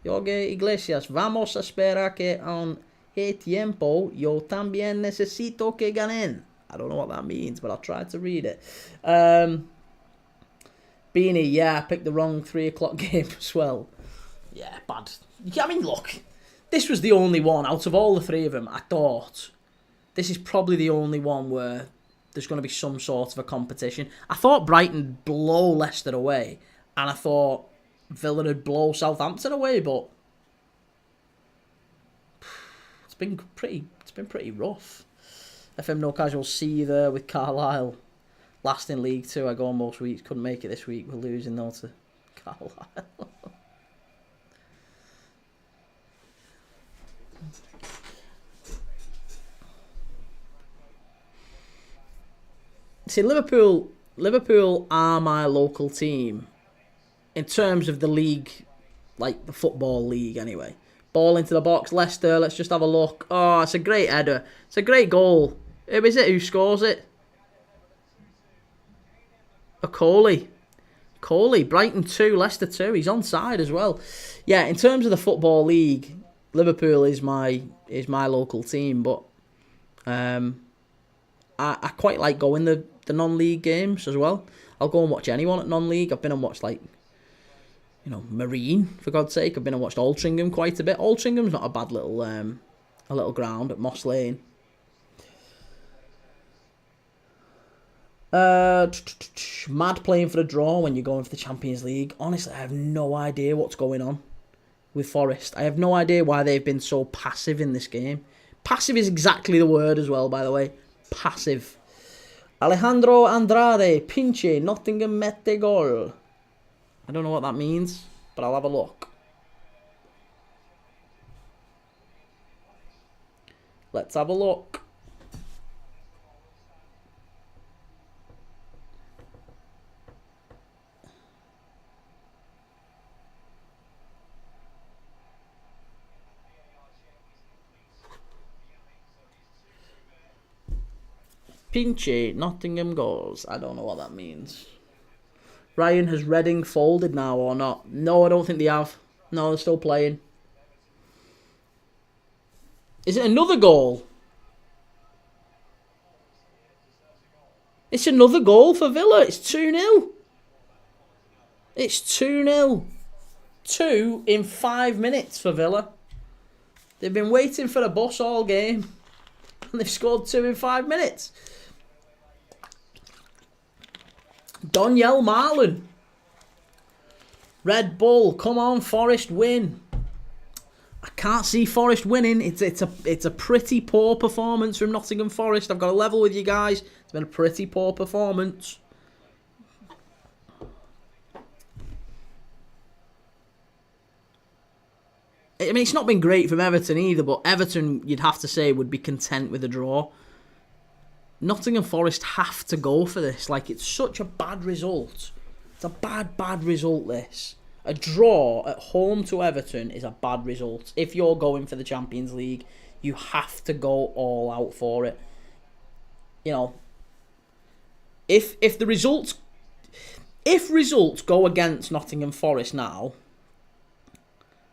Jorge Iglesias, vamos a esperar que aún hay tiempo. Yo también necesito que ganen. I don't know what that means, but I'll try to read it. Beanie, yeah, I picked the wrong 3 o'clock game as well. Yeah, bad. I mean, look, this was the only one out of all the 3 of them. I thought this is probably the only one where there's going to be some sort of a competition. I thought Brighton blow Leicester away, and I thought Villa would blow Southampton away, but it's been pretty rough. FM No Casual, see you there with Carlisle. Last in League 2, I go on most weeks. Couldn't make it this week. We're losing though to Carlisle. See, Liverpool are my local team in terms of the league, like the football league anyway. Ball into the box, Leicester, let's just have a look. Oh, it's a great header. It's a great goal. Who is it? Who scores it? Coley, Brighton 2, Leicester 2. He's onside as well. Yeah, in terms of the football league, Liverpool is my local team, but I quite like going the non-league games as well. I'll go and watch anyone at non-league. I've been and watched Marine, for God's sake. I've been and watched Altrincham quite a bit. Altringham's not a bad little ground at Moss Lane. Mad playing for a draw when you're going for the Champions League. Honestly, I have no idea what's going on with Forest. I have no idea why they've been so passive in this game. Passive is exactly the word as well, by the way. Passive. Alejandro Andrade, pinche, Nottingham mette gol. I don't know what that means, but I'll have a look. Let's have a look. Pinche, Nottingham goals. I don't know what that means. Ryan, has Reading folded now or not? No, I don't think they have. No, they're still playing. Is it another goal? It's another goal for Villa. It's 2-0. It's 2-0. 2 in 5 minutes for Villa. They've been waiting for a bus all game. And they've scored 2 in 5 minutes. Daniel Marlon. Red Bull, come on, Forest win. I can't see Forest winning. It's a pretty poor performance from Nottingham Forest. I've got to level with you guys. It's been a pretty poor performance. I mean, it's not been great from Everton either, but Everton, you'd have to say, would be content with a draw. Nottingham Forest have to go for this. Like, it's such a bad result. It's a bad result, this. A draw at home to Everton is a bad result. If you're going for the Champions League, You have to go all out for it. You know, if the results go against Nottingham Forest now,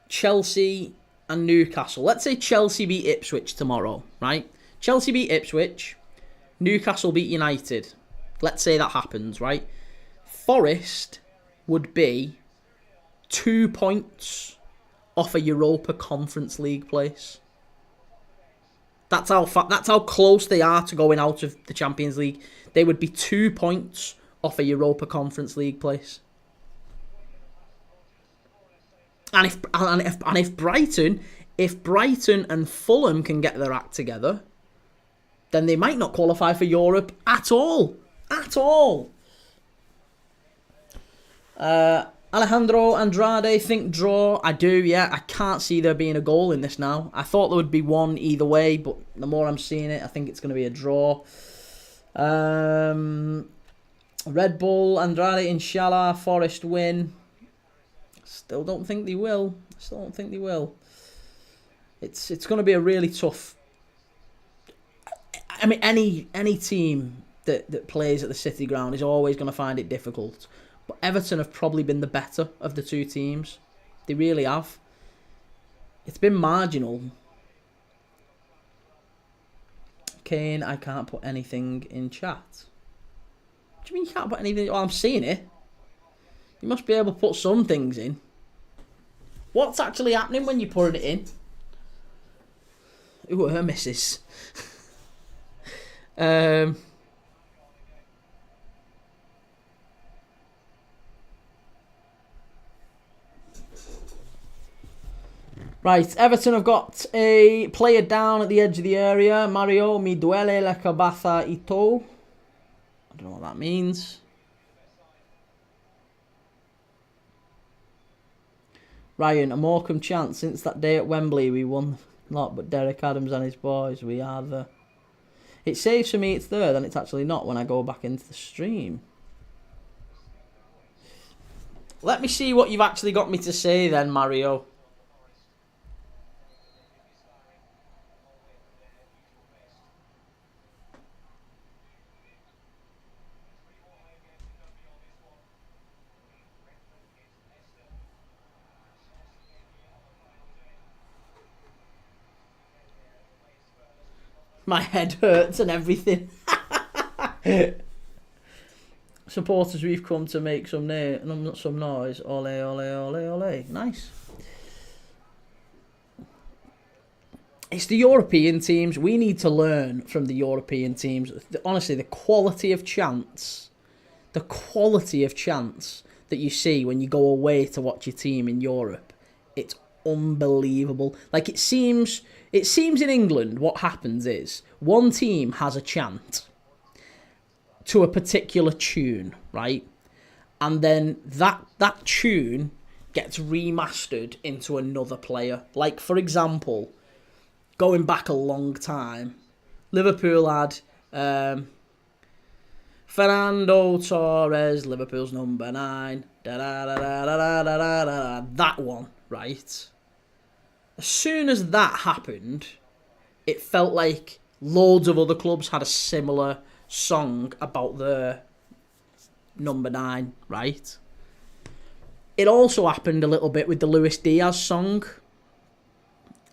Chelsea and Newcastle. Let's say Chelsea beat Ipswich tomorrow, right? Chelsea beat Ipswich, Newcastle beat United. Let's say that happens, right? Forest would be 2 points off a Europa Conference League place. That's how close they are to going out of the Champions League. They would be 2 points off a Europa Conference League place. And if Brighton and Fulham can get their act together, then they might not qualify for Europe at all. At all. Alejandro Andrade, think draw. I do, yeah. I can't see there being a goal in this now. I thought there would be one either way, but the more I'm seeing it, I think it's going to be a draw. Red Bull, Andrade, inshallah, Forest win. Still don't think they will. It's going to be a really tough... I mean, any team that plays at the City Ground is always going to find it difficult. But Everton have probably been the better of the two teams. They really have. It's been marginal. Kane, I can't put anything in chat. What do you mean you can't put anything? Well, I'm seeing it. You must be able to put some things in. What's actually happening when you put it in? Ooh, her missus. Right, Everton have got a player down at the edge of the area. Mario, mi duele la cabeza y todo. I don't know what that means. Ryan, a Morecambe chance. Since that day at Wembley, we won a lot, but Derek Adams and his boys, we are the... It saves for me it's there, then it's actually not when I go back into the stream. Let me see what you've actually got me to say then, Mario. My head hurts and everything. Supporters, we've come to make some noise. Ole, ole, ole, ole. Nice. It's the European teams. We need to learn from the European teams. Honestly, the quality of chance that you see when you go away to watch your team in Europe, it's unbelievable. Like, it seems in England what happens is one team has a chant to a particular tune, right? And then that tune gets remastered into another player. Like, for example, going back a long time, Liverpool had Fernando Torres, Liverpool's number 9. That one, right? As soon as that happened, it felt like loads of other clubs had a similar song about their number 9, right? It also happened a little bit with the Luis Diaz song.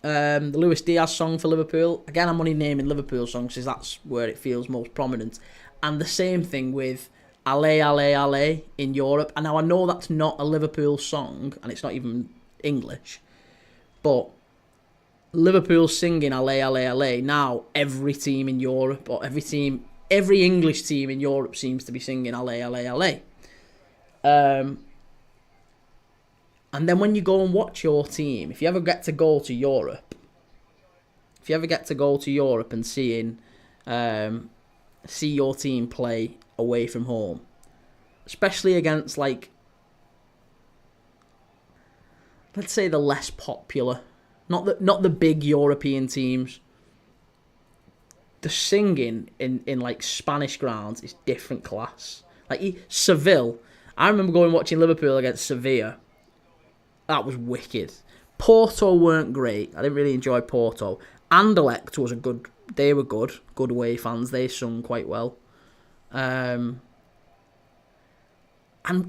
The Luis Diaz song for Liverpool. Again, I'm only naming Liverpool songs because that's where it feels most prominent. And the same thing with Ale, Ale, Ale in Europe. And now I know that's not a Liverpool song, and it's not even English. But Liverpool singing Ale, Ale, Ale. Now every team in Europe, or every English team in Europe seems to be singing Ale, Ale, Ale. And then when you go and watch your team, if you ever get to go to Europe, and see your team play away from home, especially against, like, let's say the less popular, not the big European teams, the singing in like Spanish grounds is different class. Like Seville, I remember going watching Liverpool against Sevilla. That was wicked. Porto weren't great. I didn't really enjoy Porto. Anderlecht was a good. They were good away fans. They sung quite well. And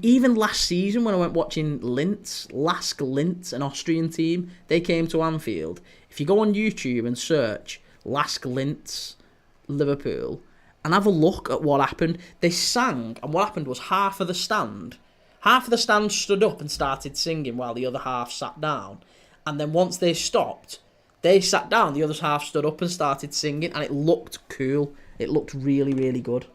even last season when I went watching Lask Linz, an Austrian team, they came to Anfield. If you go on YouTube and search Lask Linz, Liverpool, and have a look at what happened, they sang, and what happened was half of the stand stood up and started singing while the other half sat down. And then once they stopped, they sat down, the other half stood up and started singing, and it looked cool. It looked really, really good.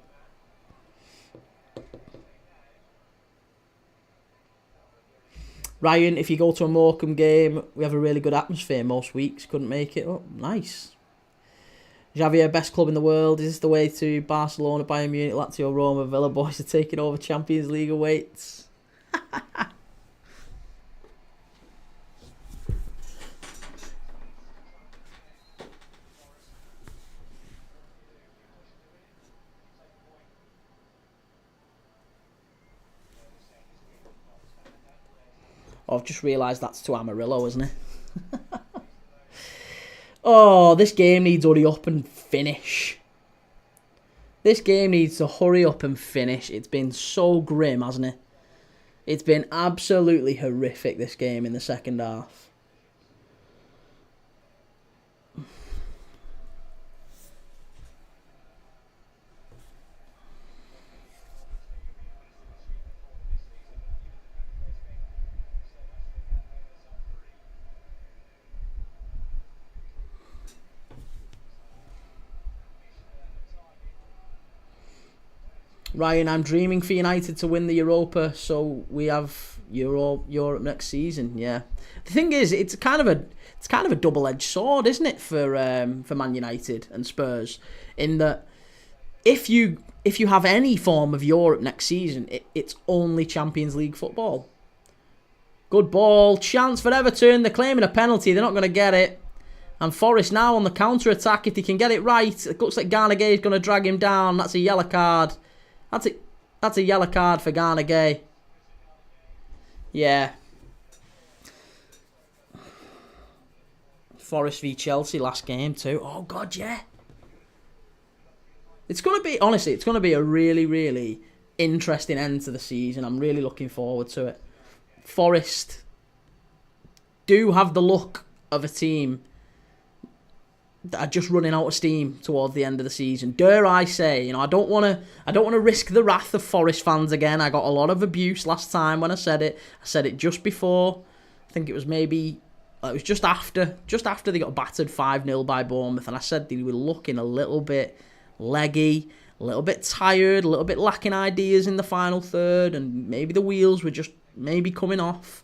Ryan, if you go to a Morecambe game, we have a really good atmosphere most weeks. Couldn't make it up. Nice. Javier, best club in the world. Is this the way to Barcelona, Bayern Munich, Lazio, Roma, Villa boys are taking over Champions League awaits? Oh, I've just realised that's to Amarillo, isn't it? Oh, this game needs to hurry up and finish. This game needs to hurry up and finish. It's been so grim, hasn't it? It's been absolutely horrific, this game in the second half. Ryan, I'm dreaming for United to win the Europa, so we have Europe next season. Yeah, the thing is, it's kind of a double-edged sword, isn't it, for Man United and Spurs, in that if you have any form of Europe next season, it's only Champions League football. Good ball, chance for Everton. They're claiming a penalty. They're not going to get it. And Forest now on the counter-attack. If they can get it right, it looks like Garner Gay is going to drag him down. That's a yellow card. That's a yellow card for Garner Gay. Yeah. Forest v Chelsea last game too. Oh God, yeah. It's going to be a really, really interesting end to the season. I'm really looking forward to it. Forest do have the look of a team that are just running out of steam towards the end of the season. Dare I say, I don't want to risk the wrath of Forest fans again. I got a lot of abuse last time when I said it. I said it just before. I think it was just after they got battered 5-0 by Bournemouth, and I said they were looking a little bit leggy, a little bit tired, a little bit lacking ideas in the final third, and maybe the wheels were just maybe coming off.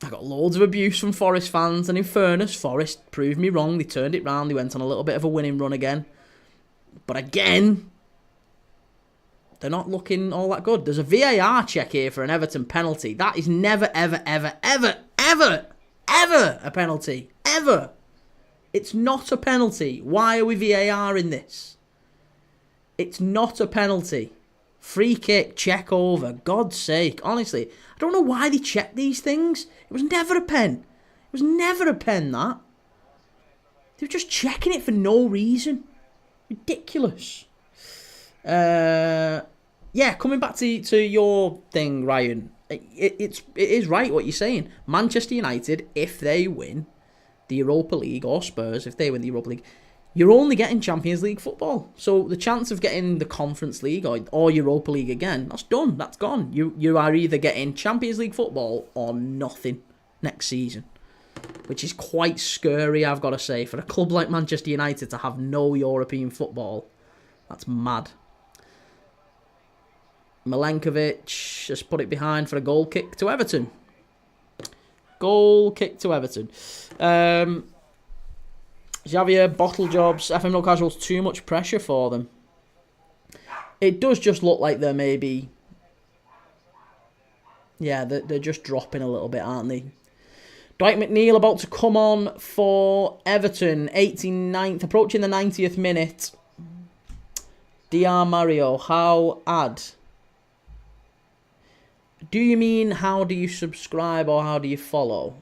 I got loads of abuse from Forest fans, and in fairness, Forest proved me wrong. They turned it round. They went on a little bit of a winning run again. But again, they're not looking all that good. There's a VAR check here for an Everton penalty. That is never, ever, ever, ever, ever, ever a penalty. Ever. It's not a penalty. Why are we VAR in this? It's not a penalty. Free kick, check over. God's sake. Honestly, I don't know why they check these things. It was never a pen. It was never a pen, that. They were just checking it for no reason. Ridiculous. Yeah, coming back to your thing, Ryan. It is right what you're saying. Manchester United, if they win the Europa League, or Spurs, if they win the Europa League, you're only getting Champions League football. So the chance of getting the Conference League or Europa League again, that's done. That's gone. You are either getting Champions League football or nothing next season, which is quite scary, I've got to say. For a club like Manchester United to have no European football, that's mad. Milenkovic has put it behind for a goal kick to Everton. Goal kick to Everton. Xavier, bottle jobs, FM No Casuals, too much pressure for them. It does just look like they're maybe... Yeah, they're just dropping a little bit, aren't they? Dwight McNeil about to come on for Everton. 89th, approaching the 90th minute. DR Mario, how ad? Do you mean how do you subscribe or how do you follow?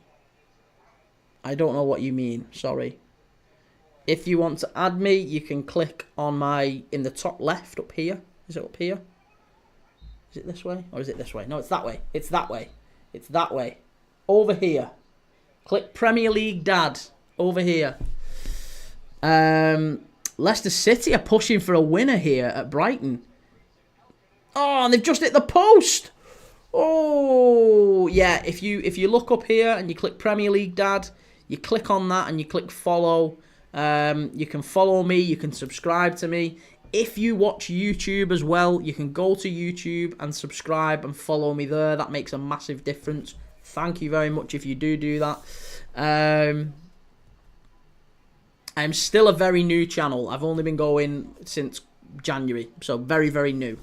I don't know what you mean. Sorry. If you want to add me, you can click on in the top left up here. Is it up here? Is it this way? Or is it this way? No, it's that way. It's that way. It's that way. Over here. Click Premier League Dad. Over here. Leicester City are pushing for a winner here at Brighton. Oh, and they've just hit the post. Oh, yeah. If you look up here and you click Premier League Dad, you click on that and you click follow. You can follow me. You can subscribe to me. If you watch YouTube as well, you can go to YouTube and subscribe and follow me there. That makes a massive difference. Thank you very much if you do that. I'm still a very new channel. I've only been going since January, so very, very new.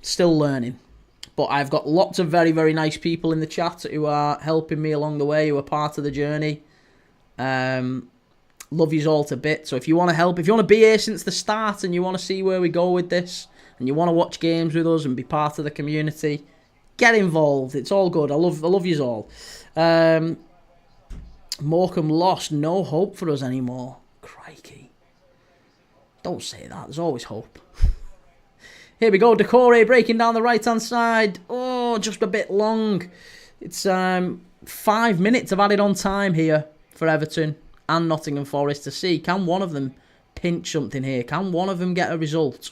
Still learning. But I've got lots of very, very nice people in the chat who are helping me along the way, who are part of the journey. Love yous all to bits. So if you want to help, if you want to be here since the start and you want to see where we go with this, and you want to watch games with us and be part of the community, get involved. It's all good. I love yous all. Morecambe lost. No hope for us anymore. Crikey. Don't say that. There's always hope. Here we go. Decore breaking down the right-hand side. Oh, just a bit long. It's 5 minutes of added on time here for Everton and Nottingham Forest to see. Can one of them pinch something here? Can one of them get a result?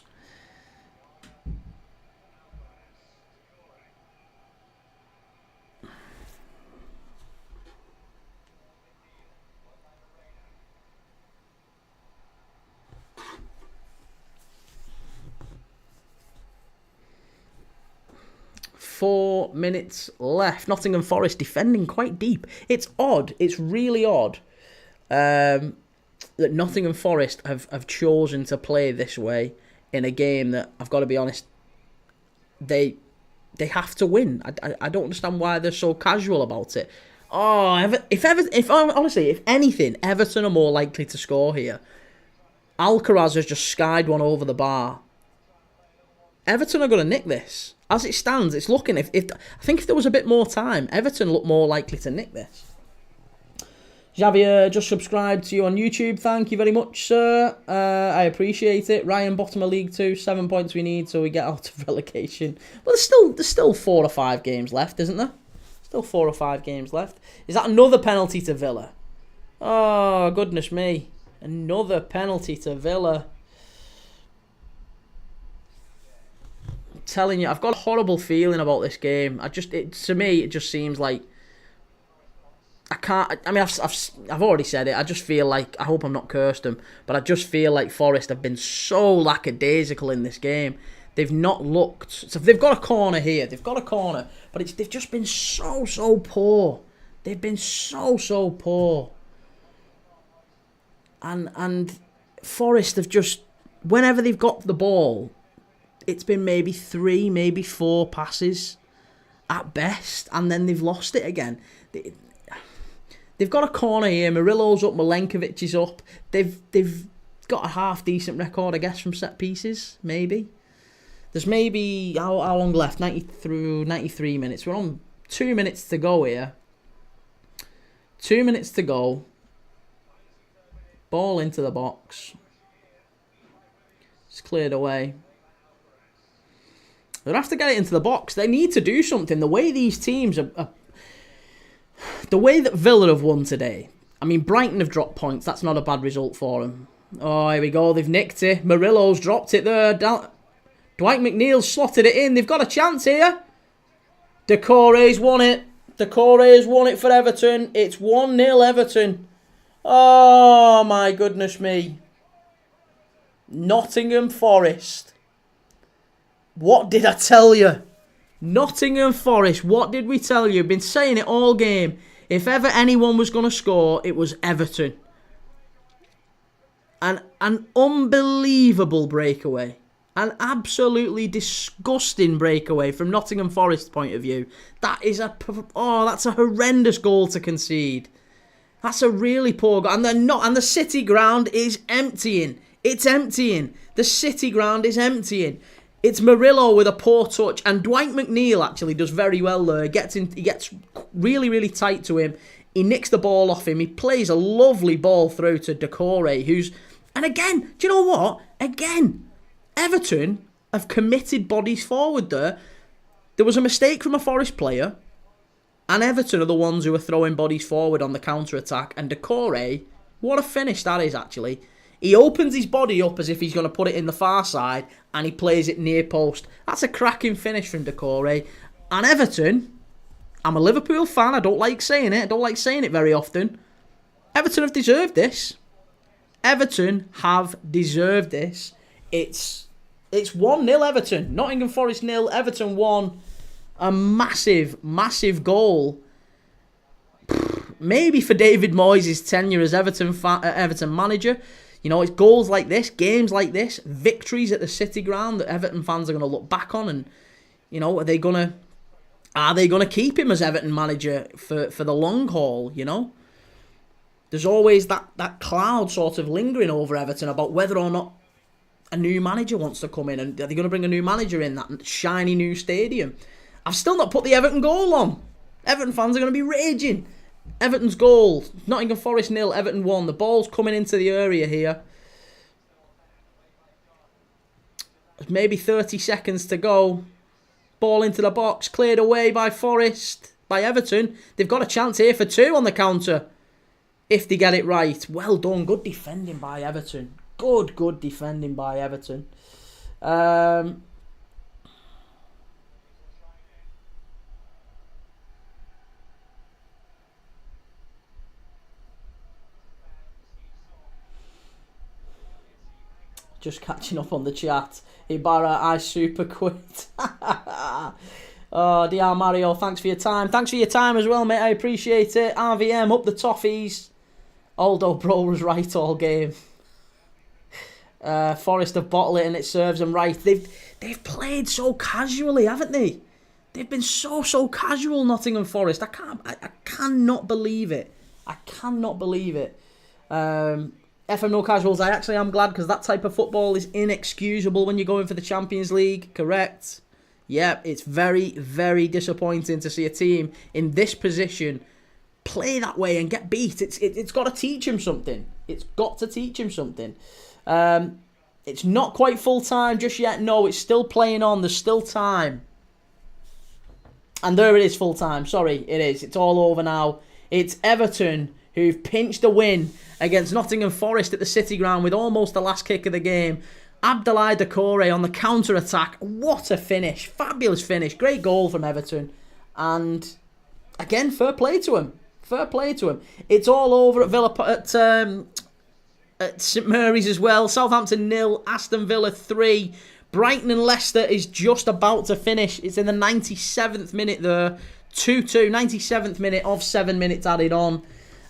Four minutes left. Nottingham Forest defending quite deep. It's odd. It's really odd that Nottingham Forest have chosen to play this way in a game that, I've got to be honest, they have to win. I don't understand why they're so casual about it. Oh, honestly, if anything, Everton are more likely to score here. Alcaraz has just skied one over the bar. Everton are going to nick this. As it stands, it's looking, I think if there was a bit more time, Everton look more likely to nick this. Javier just subscribed to you on YouTube. Thank you very much, sir. I appreciate it. Ryan, bottom of League 2, 7 points we need so we get out of relegation. But there's still 4 or 5 games left, isn't there? Still 4 or 5 games left. Is that another penalty to Villa? Oh, goodness me. Another penalty to Villa. Telling you, I've got a horrible feeling about this game. To me, it just seems like I can't. I mean, I've already said it. I just feel like, I hope I'm not cursed them, but I just feel like Forest have been so lackadaisical in this game. They've not looked. So they've got a corner here. They've got a corner, but they've just been so poor. They've been so poor. And Forest have just, whenever they've got the ball, it's been maybe 3, maybe 4 passes at best, and then they've lost it again. They've got a corner here. Murillo's up, Milenkovic is up. They've got a half decent record, I guess, from set pieces. Maybe there's maybe how long left? 90 through 93 minutes. We're on 2 minutes to go here. 2 minutes to go. Ball into the box. It's cleared away. They'll have to get it into the box. They need to do something. The way these teams are the way that Villa have won today. I mean, Brighton have dropped points. That's not a bad result for them. Oh, here we go. They've nicked it. Murillo's dropped it there. Dwight McNeil's slotted it in. They've got a chance here. Decore's won it. Decore's won it for Everton. It's 1-0 Everton. Oh, my goodness me. Nottingham Forest. What did I tell you? Nottingham Forest, what did we tell you? Been saying it all game. If ever anyone was going to score, it was Everton. An unbelievable breakaway. An absolutely disgusting breakaway from Nottingham Forest's point of view. That's a horrendous goal to concede. That's a really poor goal. And the City ground is emptying. It's emptying. The City ground is emptying. It's Murillo with a poor touch, and Dwight McNeil actually does very well there. He gets really, really tight to him. He nicks the ball off him. He plays a lovely ball through to Decore, who's... And again, do you know what? Again, Everton have committed bodies forward there. There was a mistake from a Forest player, and Everton are the ones who are throwing bodies forward on the counter-attack. And Decore, what a finish that is, actually. He opens his body up as if he's going to put it in the far side, and he plays it near post. That's a cracking finish from Decore. And Everton, I'm a Liverpool fan, I don't like saying it. I don't like saying it very often. Everton have deserved this. Everton have deserved this. It's 1-0 Everton. Nottingham Forest 0, Everton 1. A massive, massive goal. Maybe for David Moyes' tenure as Everton manager. You know, it's goals like this, games like this, victories at the City Ground that Everton fans are going to look back on, and you know, are they gonna keep him as Everton manager for the long haul? You know, there's always that cloud sort of lingering over Everton about whether or not a new manager wants to come in, and are they going to bring a new manager in that shiny new stadium? I've still not put the Everton goal on. Everton fans are going to be raging. Everton's goal, Nottingham Forest 0, Everton 1. The ball's coming into the area here. Maybe 30 seconds to go. Ball into the box, cleared away by Everton. They've got a chance here for 2 on the counter, if they get it right. Well done, good defending by Everton. Good defending by Everton. Just catching up on the chat. Ibarra, I super quit. Oh, DR Mario, thanks for your time. Thanks for your time as well, mate. I appreciate it. RVM, up the toffees. Aldo Bro was right all game. Forest have bottled it and it serves them right. They've played so casually, haven't they? They've been so casual, Nottingham Forest. I cannot believe it. I cannot believe it. FM No Casuals, I actually am glad, because that type of football is inexcusable when you're going for the Champions League. Correct. Yeah, it's very, very disappointing to see a team in this position play that way and get beat. It's got to teach him something. It's got to teach him something. It's not quite full time just yet. No, it's still playing on. There's still time. And there it is, full time. Sorry, it is. It's all over now. It's Everton who've pinched a win against Nottingham Forest at the City Ground with almost the last kick of the game. Abdoulaye Doucouré on the counter-attack. What a finish. Fabulous finish. Great goal from Everton. And, again, fair play to him. Fair play to him. It's all over at St Mary's as well. Southampton 0, Aston Villa 3. Brighton and Leicester is just about to finish. It's in the 97th minute there. 2-2. 97th minute of 7 minutes added on.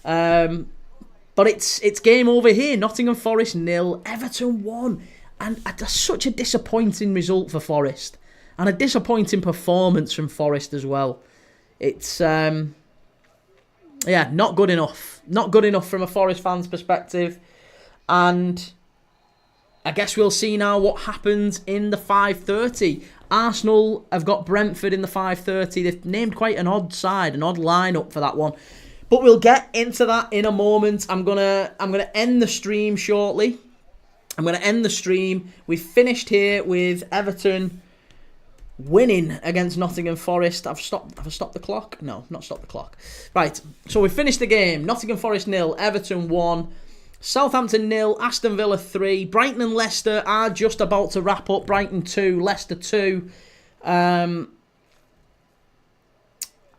But it's game over here. Nottingham Forest 0, Everton 1. And that's such a disappointing result for Forest. And a disappointing performance from Forest as well. It's, not good enough. Not good enough from a Forest fan's perspective. And I guess we'll see now what happens in the 5:30. Arsenal have got Brentford in the 5:30. They've named quite an odd side, an odd lineup for that one. But we'll get into that in a moment. I'm gonna end the stream shortly. I'm gonna end the stream. We've finished here with Everton winning against Nottingham Forest. Have I stopped the clock? No, not stopped the clock. Right. So we finished the game. Nottingham Forest 0, Everton 1. Southampton 0, Aston Villa 3. Brighton and Leicester are just about to wrap up. Brighton 2, Leicester 2. And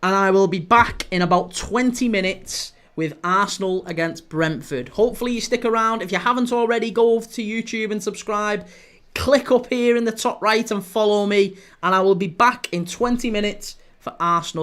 I will be back in about 20 minutes with Arsenal against Brentford. Hopefully you stick around. If you haven't already, go over to YouTube and subscribe. Click up here in the top right and follow me. And I will be back in 20 minutes for Arsenal.